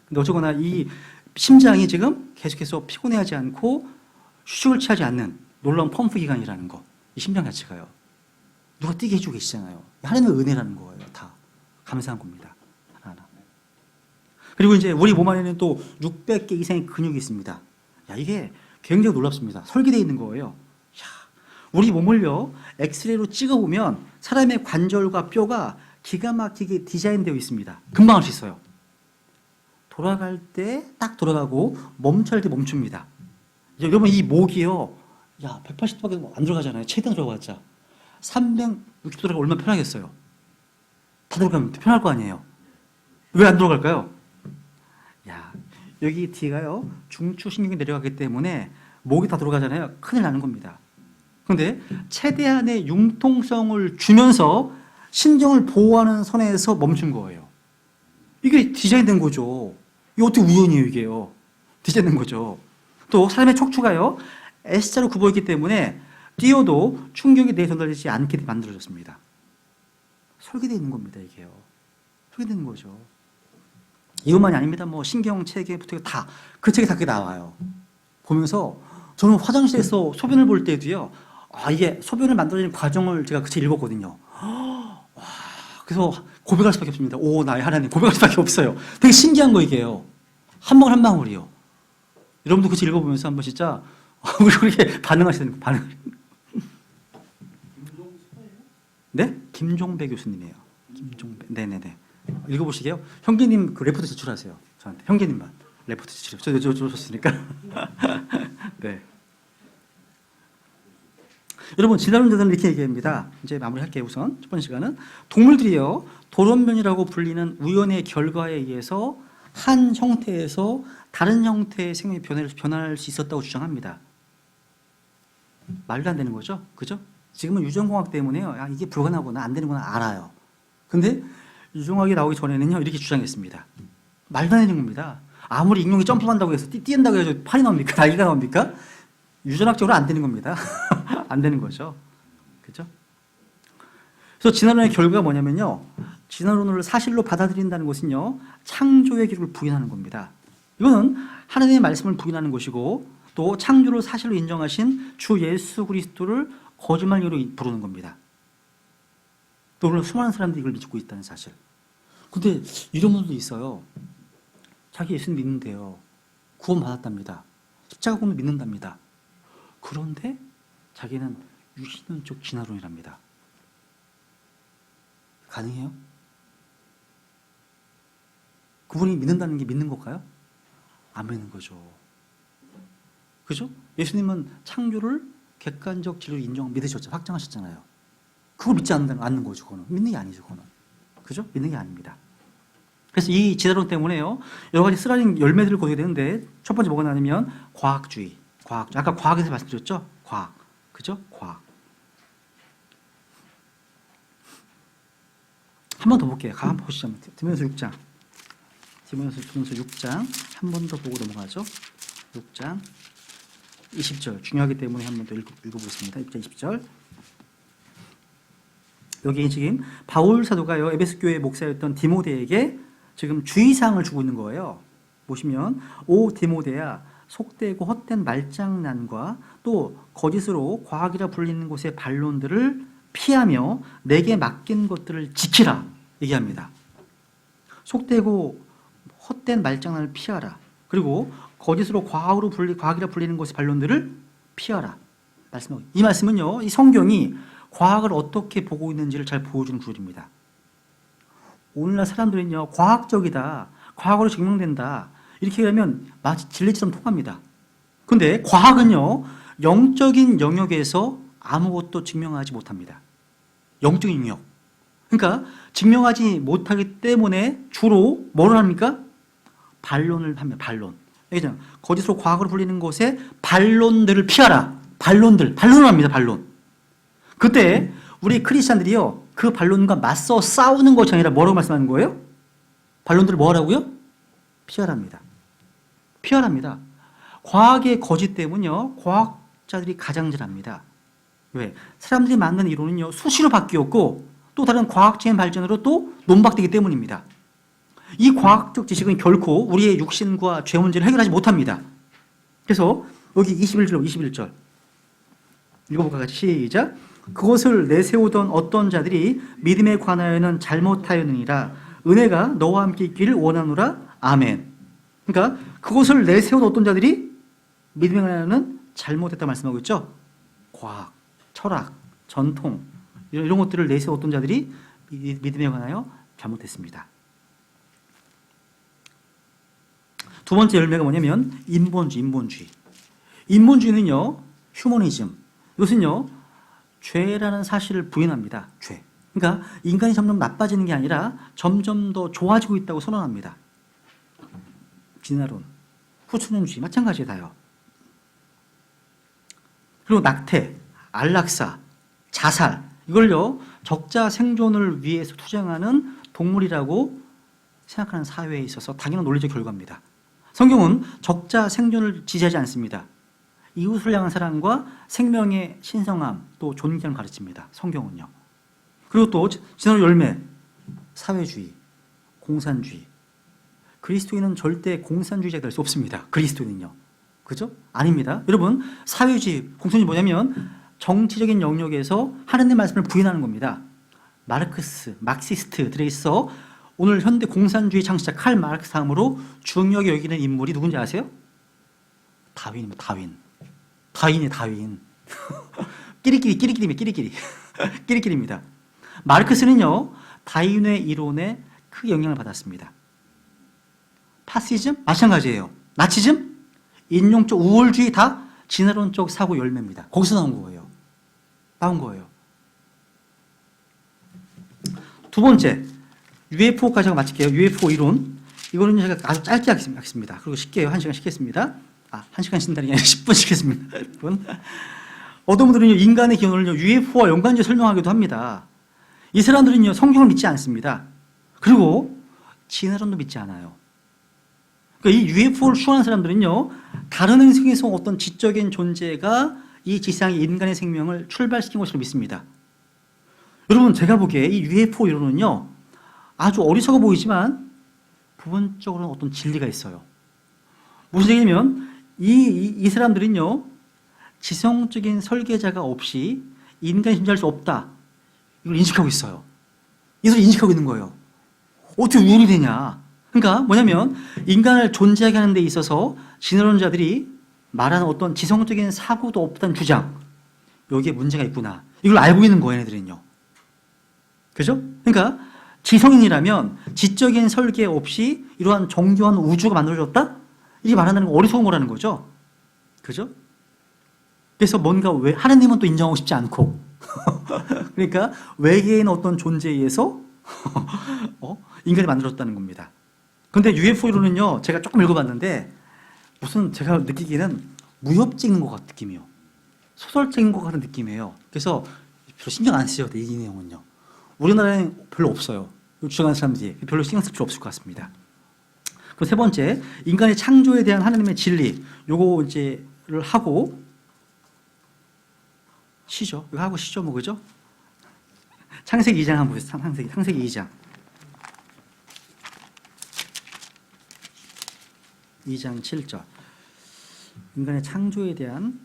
근데 어쩌거나 이 심장이 지금 계속해서 피곤해하지 않고 휴식을 취하지 않는 놀라운 펌프 기관이라는 거. 이 심장 자체가요. 누가 뛰게 해주고 계시잖아요. 하나님의 은혜라는 거예요, 다. 감사한 겁니다. 하나하나. 그리고 이제 우리 몸 안에는 또 600개 이상의 근육이 있습니다. 이게 굉장히 놀랍습니다. 설계되어 있는 거예요. 우리 몸을요, 엑스레이로 찍어보면 사람의 관절과 뼈가 기가 막히게 디자인되어 있습니다. 금방 알 수 있어요. 돌아갈 때 딱 돌아가고 멈출 때 멈춥니다. 여러분 이 목이요, 180도밖에 안 들어가잖아요. 최대한 들어갔자 360도가 얼마나 편하겠어요. 다 들어가면 편할 거 아니에요. 왜 안 들어갈까요? 여기 뒤가요, 중추신경이 내려가기 때문에 목이 다 들어가잖아요. 큰일 나는 겁니다. 그런데 최대한의 융통성을 주면서 신경을 보호하는 선에서 멈춘 거예요. 이게 디자인된 거죠. 이게 어떻게 우연이에요, 이게요. 디자인된 거죠. 또 사람의 척추가요, S자로 굽어있기 때문에 뛰어도 충격이 내에 전달되지 않게 만들어졌습니다. 설계되어 있는 겁니다, 이게요. 설계되어 있는 거죠. 이것만이 아닙니다. 뭐 신경 체계부터 다, 그 책에 다 그게 나와요. 보면서 저는 화장실에서 소변을 볼 때도요, 이게 소변을 만들어지는 과정을 제가 그 책 읽었거든요. 그래서 고백할 수밖에 없습니다. 나의 하나님, 고백할 수밖에 없어요. 되게 신기한 거, 이게요. 한 방울 한 방울이요. 여러분도 그 책 읽어보면서 한번 진짜 그렇게 반응하셔야 됩니다. 반응. 네? 김종배 교수님이에요. 김종배. 네네네. 읽어보시게요. 형제님 그 레포트 제출하세요. 저한테. 형제님만 레포트 제출해요. 저 줬으니까. 네. 여러분, 진화론자들은 이렇게 얘기합니다. 이제 마무리할게요. 우선 첫 번째 시간은 동물들이요, 돌원변이라고 불리는 우연의 결과에 의해서 한 형태에서 다른 형태의 생명이 변할 수 있었다고 주장합니다. 말도 안 되는 거죠, 그죠? 지금은 유전공학 때문에요, 이게 불가능하구나, 안 되는구나 알아요. 근데 유전공학이 나오기 전에는요, 이렇게 주장했습니다. 말도 안 되는 겁니다. 아무리 익룡이 점프한다고 해서 뛰는다고 해서 팔이 나옵니까? 날개가 나옵니까? 유전학적으로 안 되는 겁니다. 안 되는 거죠. 그죠? 그래서 진화론의 결과가 뭐냐면요. 진화론을 사실로 받아들인다는 것은요. 창조의 기록을 부인하는 겁니다. 이거는 하나님의 말씀을 부인하는 것이고 또 창조를 사실로 인정하신 주 예수 그리스도를 거짓말로 부르는 겁니다. 또 오늘 수많은 사람들이 이걸 믿고 있다는 사실. 근데 이런 분들도 있어요. 자기 예수님 믿는데요. 구원받았답니다. 십자가군을 믿는답니다. 그런데 자기는 유신론적 진화론이랍니다. 가능해요? 그분이 믿는다는 게 믿는 걸까요? 안 믿는 거죠. 그죠? 예수님은 창조를 객관적 진리로 믿으셨죠. 확정하셨잖아요. 그걸 믿지 않는 거죠. 그거는. 믿는 게 아니죠. 그거는. 그죠? 믿는 게 아닙니다. 그래서 이 진화론 때문에요. 여러 가지 쓰라린 열매들을 거두게 되는데 첫 번째 뭐가 나냐면 과학주의. 아까 과학에서 말씀드렸죠? 과학. 그죠? 과학. 한 번 더 볼게요. 한번 보시죠. 디모데후서 6장. 디모데후서 6장 한 번 더 보고 넘어가죠. 6장 20절 중요하기 때문에 한 번 더 읽어보겠습니다. 6장 20절. 여기 지금 바울 사도가요 에베소 교회 목사였던 디모데에게 지금 주의사항을 주고 있는 거예요. 보시면 오 디모데야 속되고 헛된 말장난과 또 거짓으로 과학이라 불리는 곳의 반론들을 피하며 내게 맡긴 것들을 지키라 얘기합니다. 속되고 헛된 말장난을 피하라. 그리고 거짓으로 과학이라 불리는 곳의 반론들을 피하라. 이 말씀은요. 이 성경이 과학을 어떻게 보고 있는지를 잘 보여주는 구절입니다. 오늘날 사람들은요. 과학적이다. 과학으로 증명된다. 이렇게 하면 마치 진리처럼 통합니다. 그런데 과학은요. 영적인 영역에서 아무것도 증명하지 못합니다. 영적인 영역. 그러니까 증명하지 못하기 때문에 주로 뭐를 합니까? 반론을 합니다. 반론. 거짓으로 과학으로 불리는 곳에 반론들을 피하라. 반론을 합니다. 반론. 그때 우리 크리스찬들이요. 그 반론과 맞서 싸우는 것이 아니라 뭐라고 말씀하는 거예요? 반론들을 뭐하라고요? 피하랍니다. 피하랍니다. 과학의 거짓 때문요. 과학자들이 가장질합니다. 왜? 사람들이 만든 이론은요. 수시로 바뀌었고 또 다른 과학적인 발전으로 또 논박되기 때문입니다. 이 과학적 지식은 결코 우리의 육신과 죄 문제를 해결하지 못합니다. 그래서 여기 21절 읽어볼까 같이 시작. 그것을 내세우던 어떤 자들이 믿음에 관하여는 잘못하였느니라. 은혜가 너와 함께 있기를 원하노라. 아멘. 그러니까 그것을 내세우던 어떤 자들이 믿음에 관하여는 잘못했다 말씀하고 있죠. 과학, 철학, 전통 이런 것들을 내세웠던 자들이 믿음에 관하여 잘못했습니다. 두 번째 열매가 뭐냐면 인본주의. 인본주의는요. 휴머니즘. 이것은요. 죄라는 사실을 부인합니다. 죄. 그러니까 인간이 점점 나빠지는 게 아니라 점점 더 좋아지고 있다고 선언합니다. 진화론, 후천연주의 마찬가지에 다요. 그리고 낙태, 안락사, 자살 이걸요. 적자 생존을 위해서 투쟁하는 동물이라고 생각하는 사회에 있어서 당연한 논리적 결과입니다. 성경은 적자 생존을 지지하지 않습니다. 이웃을 향한 사랑과 생명의 신성함 또 존경을 가르칩니다. 성경은요. 그리고 또 진화론 열매 사회주의, 공산주의. 그리스도인은 절대 공산주의자가 될 수 없습니다. 그리스도인은요. 그죠? 아닙니다. 여러분 사회주의, 공산주의 뭐냐면 정치적인 영역에서 하나님의 말씀을 부인하는 겁니다. 막시스트들에 있어 오늘 현대 공산주의 창시자 칼 마르크스 다음으로 중요하게 여기는 인물이 누군지 아세요? 다윈입니다. 다윈. 끼리끼리입니다. 마르크스는요, 다윈의 이론에 크게 영향을 받았습니다. 파시즘? 마찬가지예요. 나치즘? 인종적 우월주의 다 진화론적 사고 열매입니다. 거기서 나온 거예요. 두 번째, UFO까지 하고 마칠게요. UFO 이론. 이거는 제가 아주 짧게 하겠습니다. 그리고 쉽게 1시간 씻겠습니다. 1시간 쉰다는 게 아니라 10분 씻겠습니다. 10분. 어떤 분들은요, 인간의 기원을요, UFO와 연관지어 설명하기도 합니다. 이 사람들은요, 성경을 믿지 않습니다. 그리고 진화론도 믿지 않아요. 그러니까 이 UFO를 추구하는 사람들은요, 다른 행성에서 어떤 지적인 존재가 이 지상의 인간의 생명을 출발시킨 것으로 믿습니다. 여러분, 제가 보기에 이 UFO 이론은요, 아주 어리석어 보이지만 부분적으로는 어떤 진리가 있어요. 무슨 얘기냐면 이 사람들은요, 지성적인 설계자가 없이 인간이 존재할 수 없다, 이걸 인식하고 있어요. 이걸 인식하고 있는 거예요. 어떻게 우연이 되냐. 그러니까 뭐냐면 인간을 존재하게 하는 데 있어서 진화론자들이 말하는 어떤 지성적인 사고도 없다는 주장, 여기에 문제가 있구나, 이걸 알고 있는 거예요, 얘네들은요. 그죠? 그러니까 지성인이라면 지적인 설계 없이 이러한 정교한 우주가 만들어졌다? 이게 말하는 건 어리석은 거라는 거죠. 그죠? 그래서 뭔가 왜 하나님은 또 인정하고 싶지 않고 그러니까 외계인 어떤 존재에 의해서 인간이 만들어졌다는 겁니다. 근데 UFO 이론은요, 제가 조금 읽어봤는데 무슨 제가 느끼기에는 무협지인 것 같은 느낌이요. 소설적인 것 같은 느낌이에요. 그래서 별로 신경 안 쓰셔도 돼, 이 내용은요. 우리나라에는 별로 없어요. 주장하는 사람들이 별로 신경 쓸 필요 없을 것 같습니다. 그리고 세 번째, 인간의 창조에 대한 하나님의 진리, 요거 이제를 하고 쉬죠. 이거 하고 쉬죠, 뭐, 그죠? 창세기 2장 한번 보세요. 창세기 2장. 2장 7절. 인간의 창조에 대한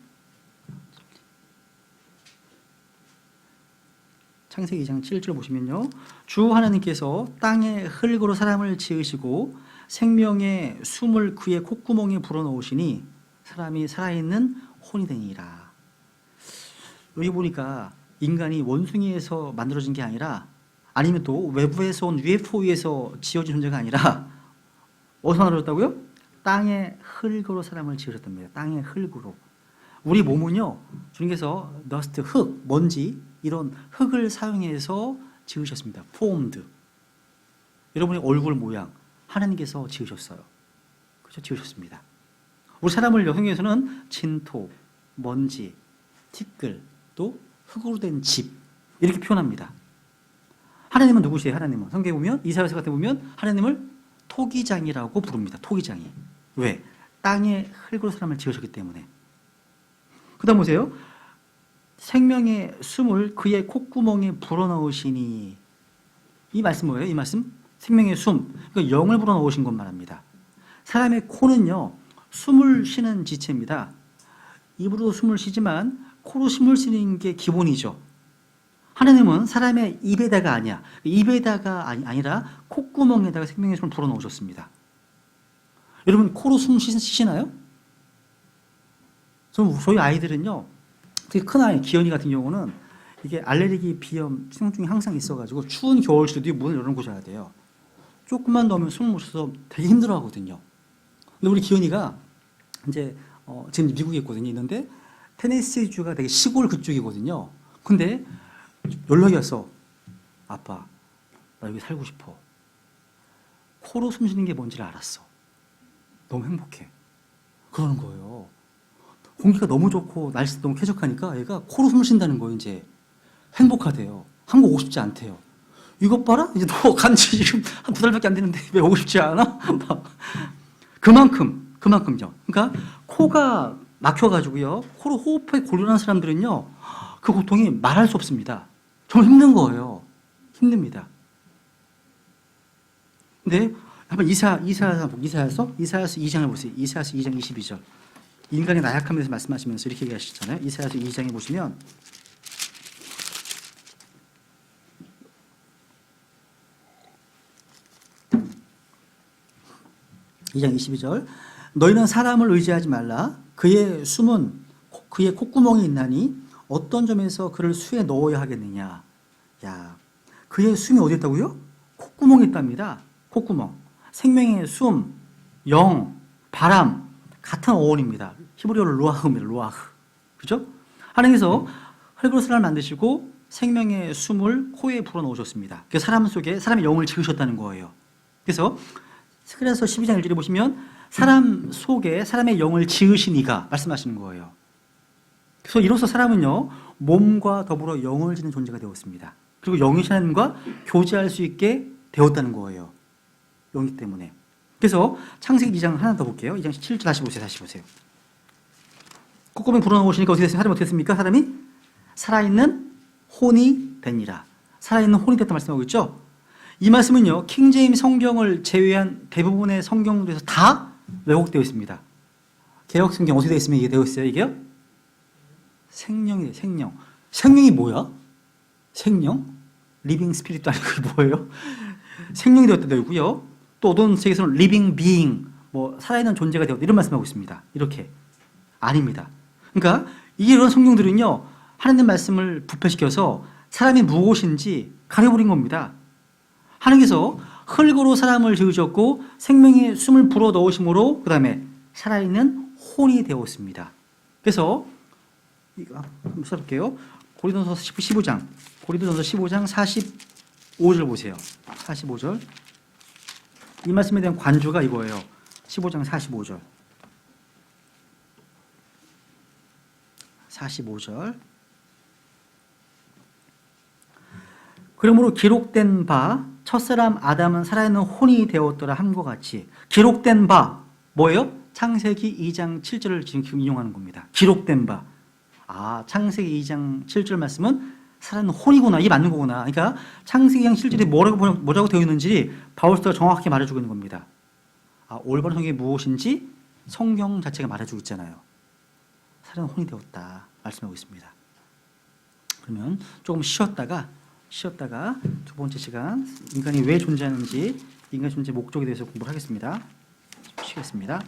창세기 2장 7절 보시면요, 주 하나님께서 땅의 흙으로 사람을 지으시고 생명의 숨을 그의 콧구멍에 불어넣으시니 사람이 살아있는 혼이 되니라. 여기 보니까 인간이 원숭이에서 만들어진 게 아니라, 아니면 또 외부에서 온 UFO에서 지어진 존재가 아니라 어디서 만들어졌다고요? 땅의 흙으로 사람을 지으셨답니다. 땅의 흙으로. 우리 몸은요, 주님께서 더스트, 흙, 먼지, 이런 흙을 사용해서 지으셨습니다. formed. 여러분의 얼굴 모양 하나님께서 지으셨어요. 그렇죠? 지으셨습니다. 우리 사람을 성경에서는 진토, 먼지, 티끌, 또 흙으로 된 집, 이렇게 표현합니다. 하나님은 누구세요? 하나님은 성경에 보면, 이사야서 같은 데 보면 하나님을 토기장이라고 부릅니다. 토기장이. 왜? 땅의 흙으로 사람을 지으셨기 때문에. 그 다음 보세요. 생명의 숨을 그의 콧구멍에 불어넣으시니. 이 말씀 뭐예요? 이 말씀? 생명의 숨, 그러니까 영을 불어넣으신 것 말합니다. 사람의 코는요, 숨을 쉬는 지체입니다. 입으로 숨을 쉬지만 코로 숨을 쉬는 게 기본이죠. 하나님은 사람의 입에다가 아니야. 입에다가 아니라 콧구멍에다가 생명의 숨을 불어넣으셨습니다. 여러분, 코로 숨 쉬시나요? 저희 아이들은요, 특히 큰 아이, 기현이 같은 경우는 이게 알레르기, 비염, 수용증이 항상 있어가지고 추운 겨울에도 문을 열어놓고 자야 돼요. 조금만 더우면 숨을 못 쉬어서 되게 힘들어 하거든요. 근데 우리 기현이가 이제 지금 미국에 있거든요. 있는데 테네시주가 되게 시골 그쪽이거든요. 근데 연락이 왔어. 아빠, 나 여기 살고 싶어. 코로 숨 쉬는 게 뭔지를 알았어. 너무 행복해. 그러는 거예요. 공기가 너무 좋고 날씨도 너무 쾌적하니까 얘가 코로 숨을 쉰다는 거예요. 이제 행복하대요. 한국 오고 싶지 않대요. 이것 봐라? 이제 너 간지 지금 한 2달밖에 안 되는데 왜 오고 싶지 않아? 그만큼요. 그러니까 코가 막혀가지고요, 코로 호흡하기 곤란한 사람들은요, 그 고통이 말할 수 없습니다. 정말 힘든 거예요. 힘듭니다. 근데 한번 이사야서 2장을 보세요. 이사야서 2장 22절. 인간의 나약함에 대해서 말씀하시면서 이렇게 얘기하시잖아요. 이사야서 2장에 보시면 (2장 22절) 너희는 사람을 의지하지 말라. 그의 숨은 그의 콧구멍이 있나니 어떤 점에서 그를 수에 넣어야 하겠느냐. 야, 그의 숨이 어디 있다고요? 콧구멍에 있답니다. 콧구멍. 생명의 숨, 영, 바람, 같은 어원입니다. 히브리어로 루아흐입니다. 루아흐. 그죠? 하나님께서 흙으로 사람을 만드시고 생명의 숨을 코에 불어넣으셨습니다. 그래서 사람 속에 사람의 영을 지으셨다는 거예요. 그래서 12장 1절에 보시면 사람 속에 사람의 영을 지으신 이가 말씀하시는 거예요. 그래서 이로써 사람은요, 몸과 더불어 영을 지닌 존재가 되었습니다. 그리고 영이신 하나님과 교제할 수 있게 되었다는 거예요. 영이기 때문에. 그래서 창세기 2장 하나 더 볼게요. 2장 7절 다시 보세요. 다시 보세요. 콧구멍 불어넣으시니까 어떻게 됐습니까? 사람이 어떻게 됐습니까? 사람이 살아있는 혼이 되니라. 살아있는 혼이 됐다 말씀하고 있죠. 이 말씀은요, 킹제임스 성경을 제외한 대부분의 성경들에서 다 왜곡되어 있습니다. 개역 성경 어떻게 되어 있으면 이게 되어 있어요? 이게요? 생명이에요. 생명. 생명이 뭐야? 생명? 리빙 스피릿도 아니고 이게 뭐예요? 생명이 되었다 되어 있고요. 또 어떤 책에서는 리빙 비잉, 뭐 살아있는 존재가 되었다 이런 말씀하고 있습니다. 이렇게 아닙니다. 그러니까 이런 성경들은요, 하나님 말씀을 부패시켜서 사람이 무엇인지 가려버린 겁니다. 하나님께서 흙으로 사람을 지으셨고 생명의 숨을 불어 넣으심으로 그 다음에 살아있는 혼이 되었습니다. 그래서 이거 한번 써볼게요. 고린도전서 15장, 고린도전서 15장 45절 보세요. 45절. 이 말씀에 대한 관주가 이거예요. 15장 45절. 45절. 그러므로 기록된 바 첫사람 아담은 살아있는 혼이 되었더라 함과 같이, 기록된 바 뭐예요? 창세기 2장 7절을 지금 인용하는 겁니다. 기록된 바. 아, 창세기 2장 7절 말씀은 살아있는 혼이구나. 이게 맞는 거구나. 그러니까 창세기 2장 7절에 뭐라고 되어 있는지 바울서가 정확하게 말해주고 있는 겁니다. 아, 올바른 성경이 무엇인지 성경 자체가 말해주고 있잖아요. 살아있는 혼이 되었다 말씀하고 있습니다. 그러면 조금 쉬었다가 두 번째 시간 인간이 왜 존재하는지, 인간의 존재 목적에 대해서 공부를 하겠습니다. 쉬겠습니다.